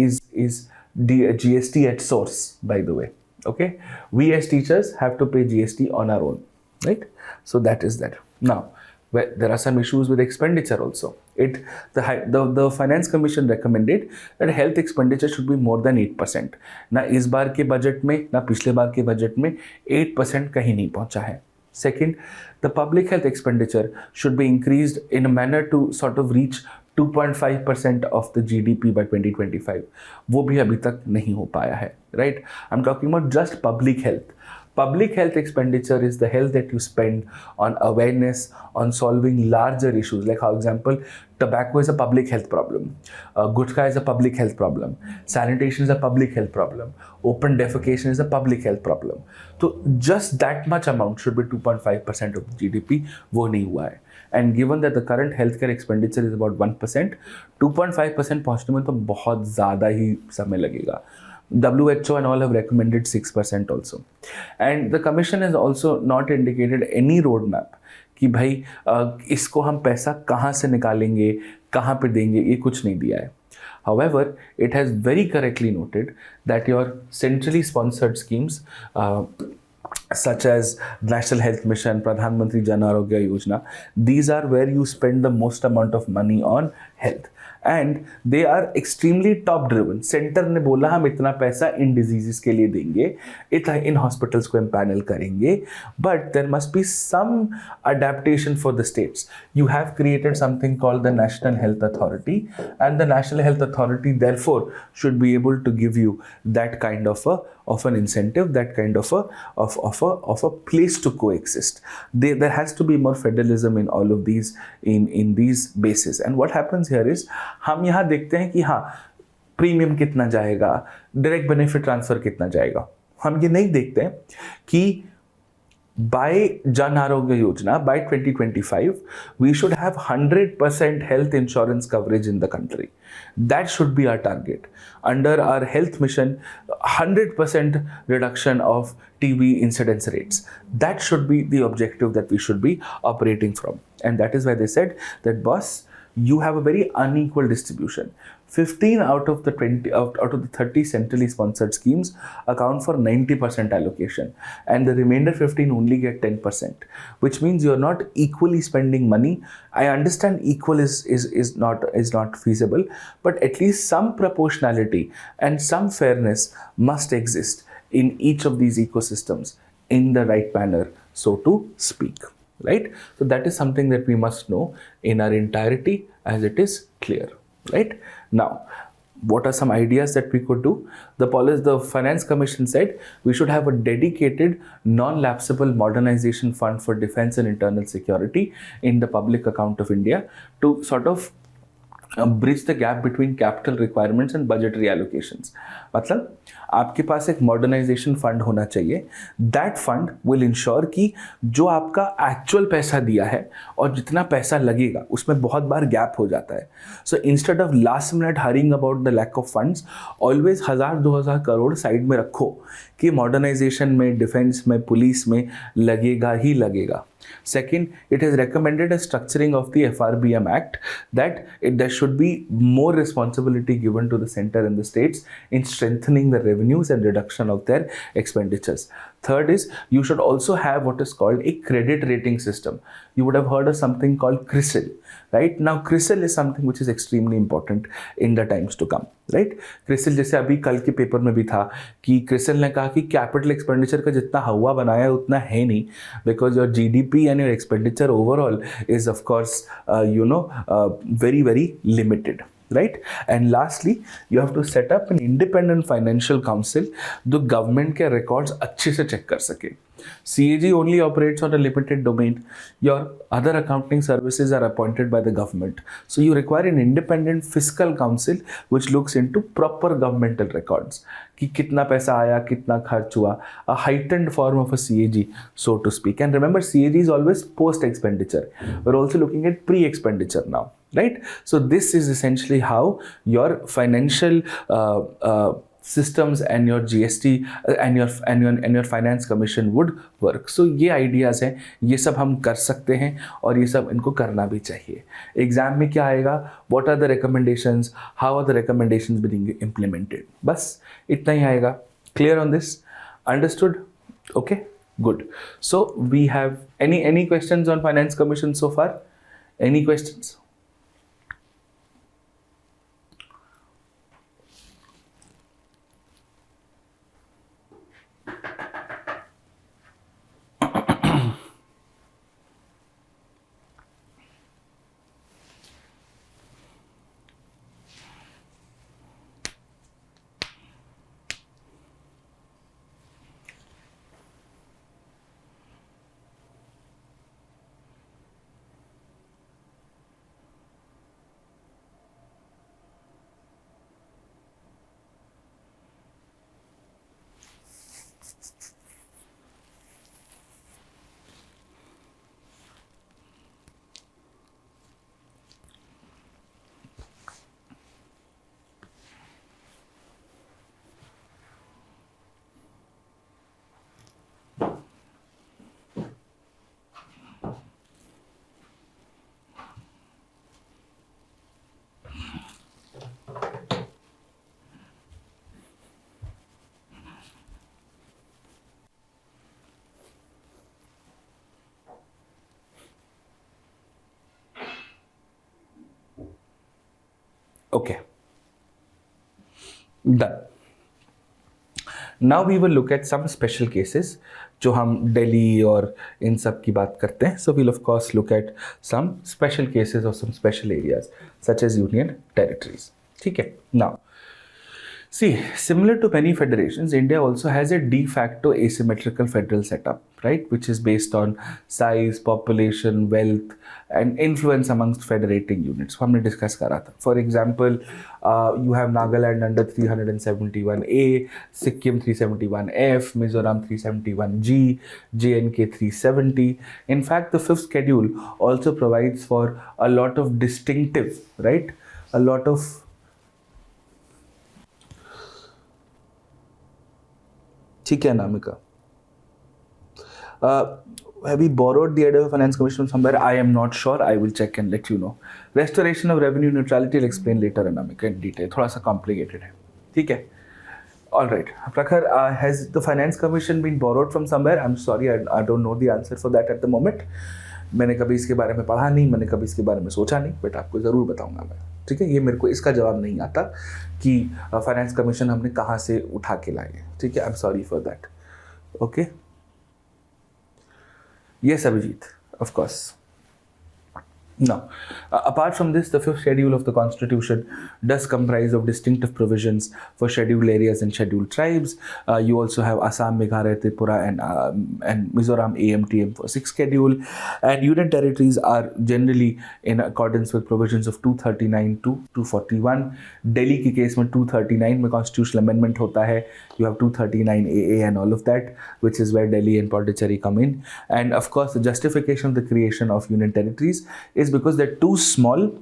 GST at source, by the way. Okay, we as teachers have to pay GST on our own, right? So that is that. Now, there are some issues with expenditure also. The Finance Commission recommended that health expenditure should be more than 8%. ना इस बार के budget में ना पिछले बार के budget में 8% कहीं नहीं पहुंचा है. Second, the public health expenditure should be increased in a manner to sort of reach 2.5% of the GDP by 2025. वो भी अभी तक नहीं हो पाया है, right? I'm talking about just public health. Public health expenditure is the health that you spend on awareness, on solving larger issues. Like, for example, tobacco is a public health problem. Gutka is a public health problem. Sanitation is a public health problem. Open defecation is a public health problem. So just that much amount should be 2.5% of GDP. वो नहीं हुआ है. And given that the current healthcare expenditure is about 1%, 2.5% पहुंचने में तो बहुत ज़्यादा ही समय लगेगा. WHO and all have recommended 6% also. And the commission has also not indicated any roadmap कि भाई इसको हम पैसा कहाँ से निकालेंगे, कहाँ पे देंगे, ये कुछ नहीं दिया है. However, it has very correctly noted that your centrally sponsored schemes such as National Health Mission, Pradhan Mantri Jan Arogya Yojana, these are where you spend the most amount of money on health. And they are extremely top driven. Center ने बोला हम इतना पैसा इन diseases के लिए देंगे, इतना इन hospitals को empanel करेंगे, but there must be some adaptation for the states. You have created something called the National Health Authority, and the National Health Authority therefore should be able to give you that kind of an incentive, that kind of a place to coexist. There has to be more federalism in all of these in these bases. And what happens here is हम यहाँ देखते हैं कि हाँ premium कितना जाएगा, direct benefit transfer कितना जाएगा. हम ये नहीं देखते हैं कि by Jan Arogya Yojana, by 2025, we should have 100% health insurance coverage in the country. That should be our target. Under our health mission, 100% reduction of TB incidence rates. That should be the objective that we should be operating from. And that is why they said that, boss, you have a very unequal distribution. 15 out of the 30 centrally sponsored schemes account for 90% allocation, and the remainder 15 only get 10%, which means you're not equally spending money. I understand equal is not feasible, but at least some proportionality and some fairness must exist in each of these ecosystems in the right manner so to speak, right? So that is something that we must know in our entirety as it is clear, right? Now, what are some ideas that we could do? The Finance Commission said we should have a dedicated non-lapsable modernization fund for defense and internal security in the public account of India to sort of bridge the gap between capital requirements and budgetary allocations. मतलब आपके पास एक modernisation fund होना चाहिए. That fund will ensure कि जो आपका actual पैसा दिया है और जितना पैसा लगेगा उसमें बहुत बार गैप हो जाता है. So instead of last minute hearing about the lack of funds, always 1000-2000 crore side में रखो कि मॉडर्नाइजेशन में, डिफेंस में, पुलिस में लगेगा ही लगेगा. Second, it has recommended a structuring of the FRBM Act that there should be more responsibility given to the center and the states in strengthening the revenues and reduction of their expenditures. Third is, you should also have what is called a credit rating system. You would have heard of something called CRISIL, right? Now, CRISIL is something which is extremely important in the times to come, right? CRISIL जैसे अभी कल के paper में भी था कि CRISIL ने कहा कि कैपिटल एक्सपेंडिचर का जितना हवा बनाया है उतना है नहीं, because your GDP and your expenditure overall is of course very very limited, right? And lastly, you have to set up an independent financial council जो गवर्नमेंट के रिकॉर्ड्स अच्छे से चेक कर सके. CAG only operates on a limited domain. Your other accounting services are appointed by the government. So you require an independent fiscal council which looks into proper governmental records. कि कितना पैसा आया, कितना खर्च हुआ, a heightened form of a CAG, so to speak. And remember, CAG is always post-expenditure. We're also looking at pre-expenditure now, right? So this is essentially how your financial systems and your GST and your finance commission would work. So ये ideas हैं, ये सब हम कर सकते हैं और ये सब इनको करना भी चाहिए. एग्जाम में क्या आएगा? What are the recommendations? How are the recommendations being implemented? बस इतना ही आएगा. Clear on this? Understood? Okay, good. So we have any questions on finance commission so far? Any questions? Okay, done. Now we will look at some special cases जो हम दिल्ली और इन सब की बात करते हैं. So we'll of course look at some special cases or some special areas such as union territories. ठीक है. Now, see, similar to many federations, India also has a de facto asymmetrical federal setup, right? Which is based on size, population, wealth, and influence amongst federating units. हमने discuss करा था. For example, you have Nagaland under 371A, Sikkim 371F, Mizoram 371G, JNK 370. In fact, the fifth schedule also provides for a lot of distinctive, right? A lot of ठीक है नामिका. Have we borrowed the idea of finance commission from somewhere? I am not sure. I will check and let you know. Restoration of revenue neutrality will explain later, Anamika, in detail. थोड़ा सा complicated है. ठीक है. All right. Prakhar, has the finance commission been borrowed from somewhere? I'm sorry, I don't know the answer for that at the moment. मैंने कभी इसके बारे में पढ़ा नहीं, मैंने कभी इसके बारे में सोचा नहीं, बट आपको ज़रूर बताऊंगा मैं. ठीक है, ये मेरे को इसका जवाब नहीं आता कि फाइनेंस कमीशन हमने कहाँ से उठा के लाए. ठीक है, I am sorry for that. Okay, Yes, Abhijit, of course. Now, apart from this, the fifth schedule of the Constitution does comprise of distinctive provisions for scheduled areas and scheduled tribes. You also have Assam, Meghalaya, Tripura, and Mizoram AMTM for sixth schedule. And union territories are generally in accordance with provisions of 239 to 241. Delhi के case में 239 में constitutional amendment होता है. You have 239 AA and all of that, which is where Delhi and Pondicherry come in. And of course, the justification of the creation of union territories is because they're too small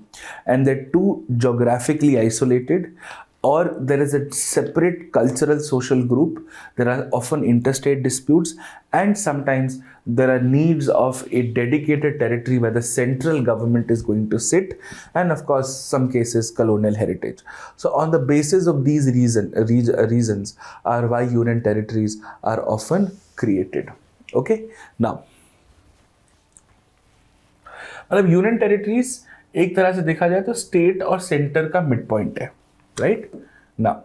and they're too geographically isolated, or there is a separate cultural social group. There are often interstate disputes, and sometimes there are needs of a dedicated territory where the central government is going to sit, and of course some cases colonial heritage. So on the basis of these reasons are why union territories are often created. Okay, now मतलब union territories एक तरह से देखा जाए तो state और centre का mid point है, राइट ना.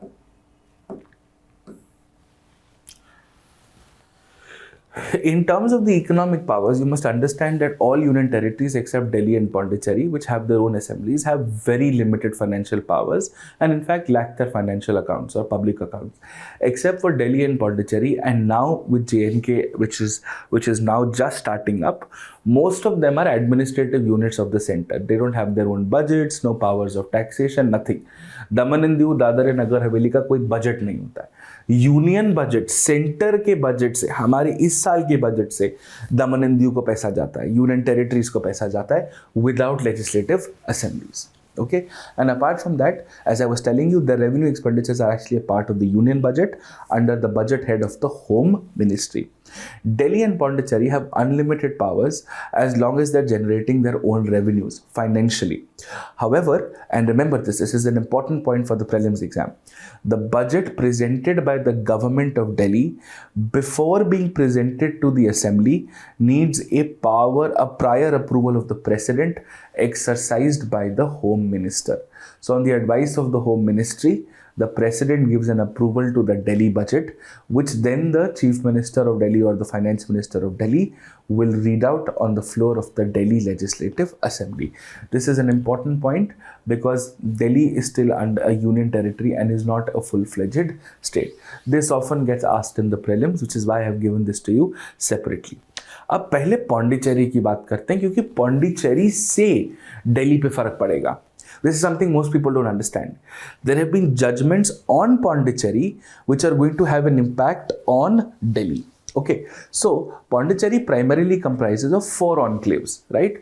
In terms of the economic powers, you must understand that all union territories except Delhi and Pondicherry, which have their own assemblies, have very limited financial powers and in fact lack their financial accounts or public accounts. Except for Delhi and Pondicherry, and now with JNK, which is now just starting up, most of them are administrative units of the center. They don't have their own budgets, no powers of taxation, nothing. Daman and Diu, Dadar and Nagar Haveli का कोई budget नहीं होता है. Union budget, centre के budget से, हमारे इस साल के बजट से दमन एंड दीव को पैसा जाता है, यूनियन टेरिटरीज को पैसा जाता है without legislative assemblies. Okay, and apart from that, as I was telling you, the revenue expenditures are actually a part of the union budget under the budget head of the Home Ministry. Delhi and Pondicherry have unlimited powers as long as they're generating their own revenues financially. However, and remember this is an important point for the prelims exam, the budget presented by the government of Delhi before being presented to the assembly needs a prior approval of the president exercised by the Home Minister. So on the advice of the Home Ministry, the president gives an approval to the Delhi budget, which then the chief minister of Delhi or the finance minister of Delhi will read out on the floor of the Delhi Legislative Assembly. This is an important point because Delhi is still under a union territory and is not a full-fledged state. This often gets asked in the prelims, which is why I have given this to you separately. अब पहले पौंडीचेरी की बात करते हैं क्योंकि पौंडीचेरी से दिल्ली पे फर्क पड़ेगा. This is something most people don't understand. There have been judgments on Pondicherry which are going to have an impact on Delhi. Okay, so Pondicherry primarily comprises of 4 enclaves, right?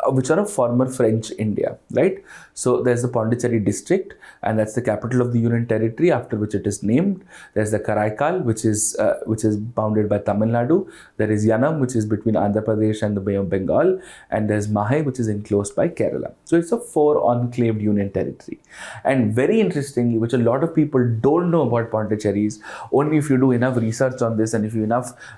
Which are of former French India, right? So there's the Pondicherry district, and that's the capital of the union territory after which it is named. There's the Karaikal, which is bounded by Tamil Nadu. There is Yanam, which is between Andhra Pradesh and the Bay of Bengal, and there's Mahe, which is enclosed by Kerala. So it's a 4 enclaved union territory. And very interestingly, which a lot of people don't know about Pondicherry, is only if you do enough research on this and if you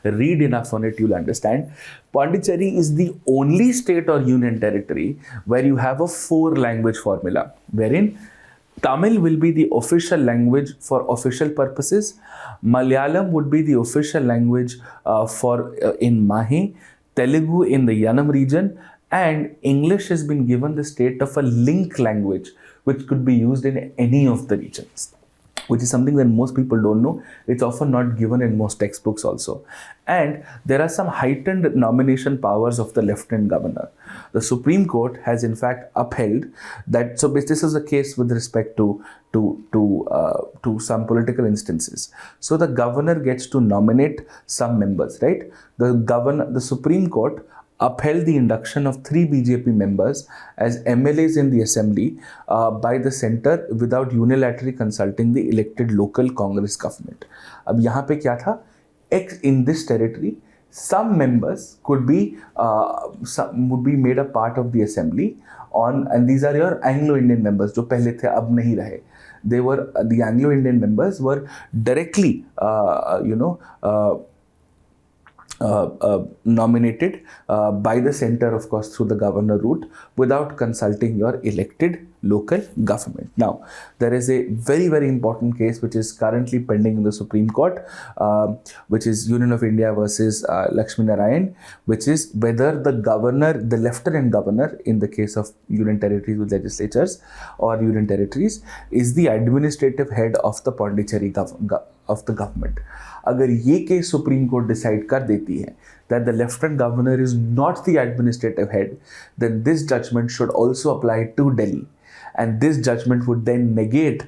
read enough on it, you'll understand. Pondicherry is the only state or union territory where you have a 4-language formula, wherein Tamil will be the official language for official purposes, Malayalam would be the official language in Mahe, Telugu in the Yanam region, and English has been given the state of a link language which could be used in any of the regions, which is something that most people don't know. It's often not given in most textbooks also. And there are some heightened nomination powers of the Lieutenant Governor. The Supreme Court has in fact upheld that. So this is a case with respect to some political instances. So the governor gets to nominate some members, right? The Supreme Court upheld the induction of 3 BJP members as MLAs in the assembly by the centre without unilaterally consulting the elected local Congress government. अब यहाँ पे क्या था? In this territory, some members would be made a part of the assembly and these are your Anglo-Indian members जो पहले थे अब नहीं रहे. The Anglo-Indian members were directly nominated by the center, of course, through the governor route without consulting your elected local government. Now, there is a very, very important case which is currently pending in the Supreme Court, which is Union of India versus Lakshmi Narayan, which is whether the governor, the lieutenant governor in the case of union territories with legislatures or union territories, is the administrative head of the Pondicherry of the government. अगर ये case supreme court decide कर देती है that the lieutenant governor is not the administrative head, then this judgment should also apply to Delhi, and this judgment would then negate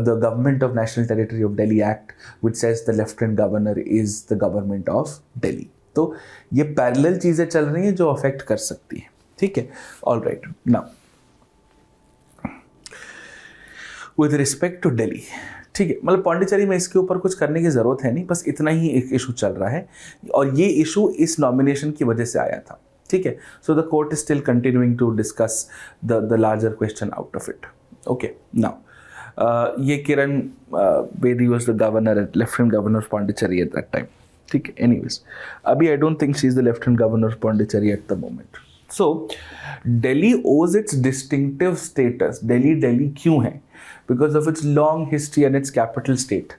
the Government of National Territory of Delhi Act, which says the lieutenant governor is the government of Delhi. तो ये parallel चीजें चल रही हैं जो affect कर सकती हैं, ठीक है. All right, now with respect to Delhi, ठीक है, मतलब पौंडीचेरी में इसके ऊपर कुछ करने की ज़रूरत है नहीं, बस इतना ही एक इशू चल रहा है और ये इशू इस नॉमिनेशन की वजह से आया था, ठीक है. So the court is still continuing to discuss the larger question out of it. Okay, now ये Kiran Bedi was the governor, lieutenant governor of Pondicherry at that time, ठीक है. एनीवेज, अभी I don't think she is the lieutenant governor of Pondicherry at the moment. So Delhi owes its distinctive status. Delhi क्यों है? Because of its long history and its capital state.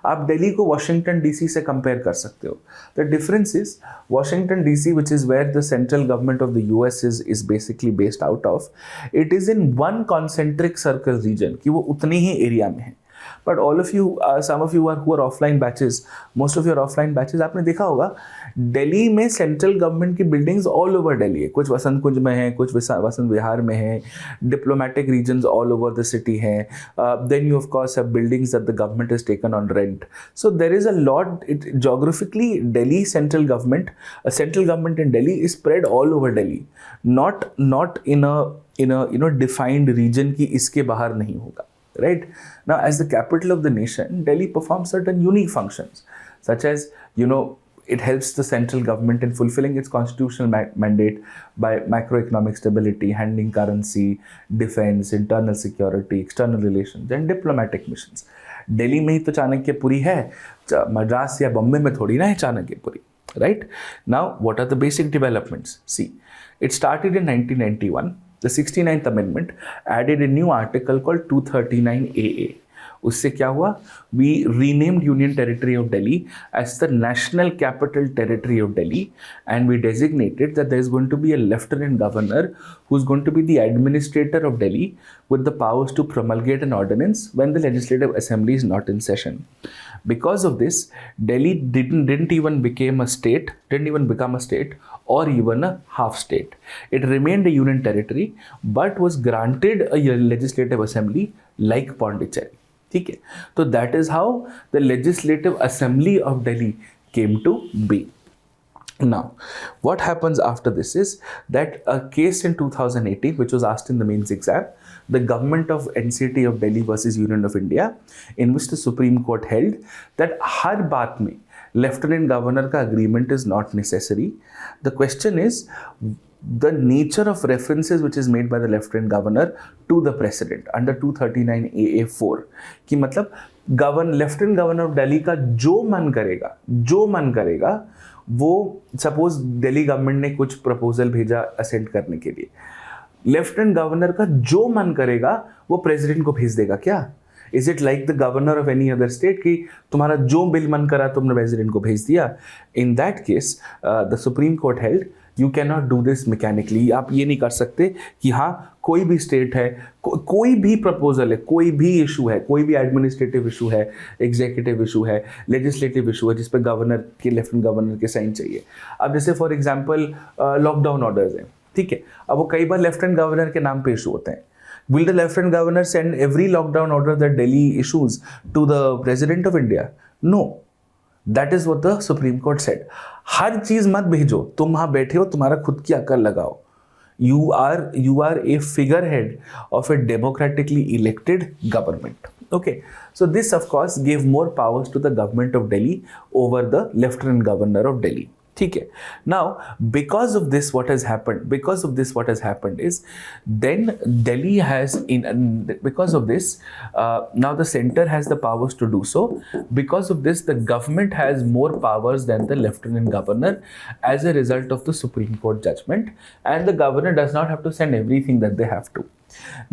आप दिल्ली को Washington DC से compare कर सकते हो. The difference is Washington DC, which is where the central government of the US is basically based out of, it is in one concentric circle region, कि वो उतने ही एरिया में है. But all of you, some of you who are offline batches, most of your offline batches, आपने देखा होगा दिल्ली में सेंट्रल गवर्नमेंट की बिल्डिंग्स ऑल ओवर दिल्ली है. कुछ वसंत कुंज में है, कुछ वसंत विहार में है, diplomatic regions all over the city हैं. Then you of course have buildings that the government is taken on rent. So there is a lot. Geographically Delhi central government in Delhi is spread all over Delhi, not in a defined region की इसके बाहर नहीं होगा. Right now, as the capital of the nation, Delhi performs certain unique functions, such as, it helps the central government in fulfilling its constitutional mandate by macroeconomic stability, handling currency, defense, internal security, external relations, and diplomatic missions. Delhi में ही तो चाणक्यपुरी है, मद्रास या बॉम्बे में थोड़ी ना है Chanakyapuri. Right now, what are the basic developments? See, it started in 1991. The 69th Amendment added a new article called 239AA. उससे क्या हुआ? We renamed Union Territory of Delhi as the National Capital Territory of Delhi, and we designated that there is going to be a Lieutenant Governor who is going to be the administrator of Delhi with the powers to promulgate an ordinance when the Legislative Assembly is not in session. Because of this, Delhi didn't even become a state or even a half state. It remained a union territory but was granted a legislative assembly like Pondicherry. ठीक है, तो that is how the Legislative Assembly of Delhi came to be. Now, what happens after this is that a case in 2018, which was asked in the mains exam, the government of NCT of Delhi versus Union of India, in which the Supreme Court held that हर बात में lieutenant governor का agreement is not necessary. The question is the nature of references which is made by the lieutenant governor to the president under 239AA4, कि मतलब lieutenant governor of Delhi का जो मन करेगा वो, सपोज दिल्ली गवर्नमेंट ने कुछ प्रपोजल भेजा असेंट करने के लिए, लेफ्टिनेंट गवर्नर का जो मन करेगा वो प्रेसिडेंट को भेज देगा क्या? Is it like the governor of any other state कि तुम्हारा जो बिल मन करा तुमने प्रेसिडेंट को भेज दिया? In that case the supreme court held you can not do this mechanically. आप ये नहीं कर सकते कि हाँ कोई भी स्टेट है, कोई भी प्रपोजल है, कोई भी इशू है, कोई भी एडमिनिस्ट्रेटिव इशू है, एग्जीक्यूटिव इशू है, लेजिस्लेटिव इशू है, जिस पर गवर्नर के लेफ्टिनेंट गवर्नर के साइन चाहिए. अब जैसे फॉर एग्जांपल लॉकडाउन ऑर्डर्स हैं, ठीक है, अब वो कई बार लेफ्टिनेंट गवर्नर के नाम पे इशू होते हैं. Will the Lieutenant Governor send every lockdown order that Delhi issues to the President of India? No. That is what the Supreme Court said. हर चीज मत भेजो, तुम वहां बैठे हो, तुम्हारा खुद की अकल लगाओ. You are a figurehead of a democratically elected government. Okay. So this of course gave more powers to the government of Delhi over the Lieutenant Governor of Delhi. ठीक है. Now, because of this, what has happened is, then Delhi has because of this, now the center has the powers to do so. Because of this, the government has more powers than the lieutenant governor as a result of the Supreme Court judgment, and the governor does not have to send everything that they have to.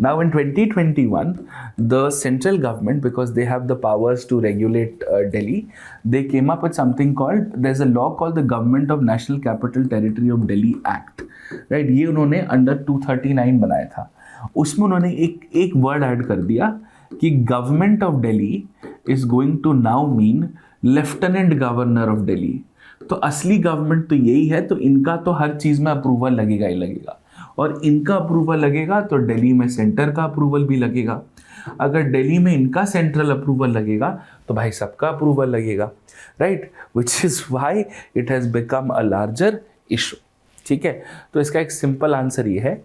Now in 2021, the central government, because they have the powers to regulate Delhi, they came up with something called, there's a law called the Government of National Capital Territory of Delhi Act, right? ये उन्होंने under 239 बनाया था. उसमें उन्होंने एक word add कर दिया कि government of Delhi is going to now mean lieutenant governor of Delhi. तो असली गवर्नमेंट तो यही है, तो इनका तो हर चीज में अप्रूवल लगेगा ही लगेगा, और इनका अप्रूवल लगेगा तो दिल्ली में सेंटर का अप्रूवल भी लगेगा. अगर दिल्ली में इनका सेंट्रल अप्रूवल लगेगा तो भाई सबका अप्रूवल लगेगा, right? Which is why it has become a larger issue. ठीक है, तो इसका एक सिंपल आंसर ये है,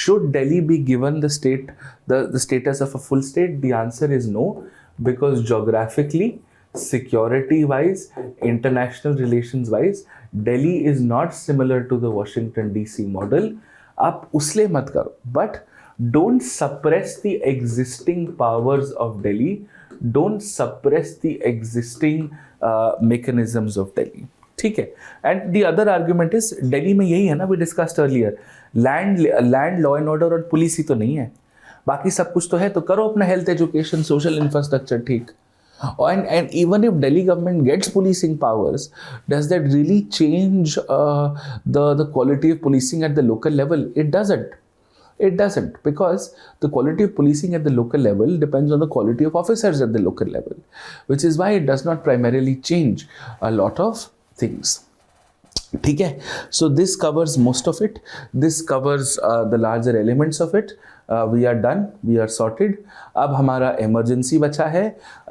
should Delhi be given the status of a full state? The answer is no, because geographically, security wise, international relations wise, Delhi is not similar to the Washington DC model. आप उसले मत करो, but don't suppress the existing powers of Delhi, don't suppress the existing mechanisms of Delhi. ठीक है. And the other argument is, Delhi में यही है ना, we discussed earlier, land law and order और पुलिस ही तो नहीं है, बाकी सब कुछ तो है. तो करो अपना हेल्थ, एजुकेशन, सोशल इंफ्रास्ट्रक्चर ठीक. And even if Delhi government gets policing powers, does that really change the quality of policing at the local level? It doesn't. It doesn't, because the quality of policing at the local level depends on the quality of officers at the local level, which is why it does not primarily change a lot of things. ठीक है, so this covers most of it. This covers the larger elements of it. We are done, we are sorted. अब हमारा emergency बचा है,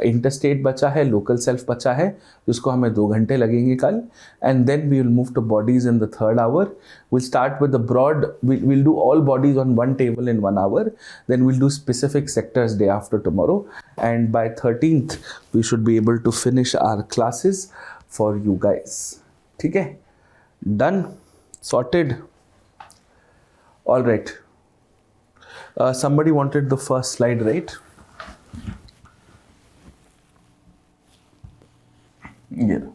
interstate बचा है, local self बचा है, जिसको हमें 2 घंटे लगेंगे कल. And then we will move to bodies in the third hour. We'll start with the broad, we'll do all bodies on one table in 1 hour. Then we'll do specific sectors day after tomorrow. And by 13th, we should be able to finish our classes for you guys. ठीक है? Done, sorted. All right. Somebody wanted the first slide, right? Yeah.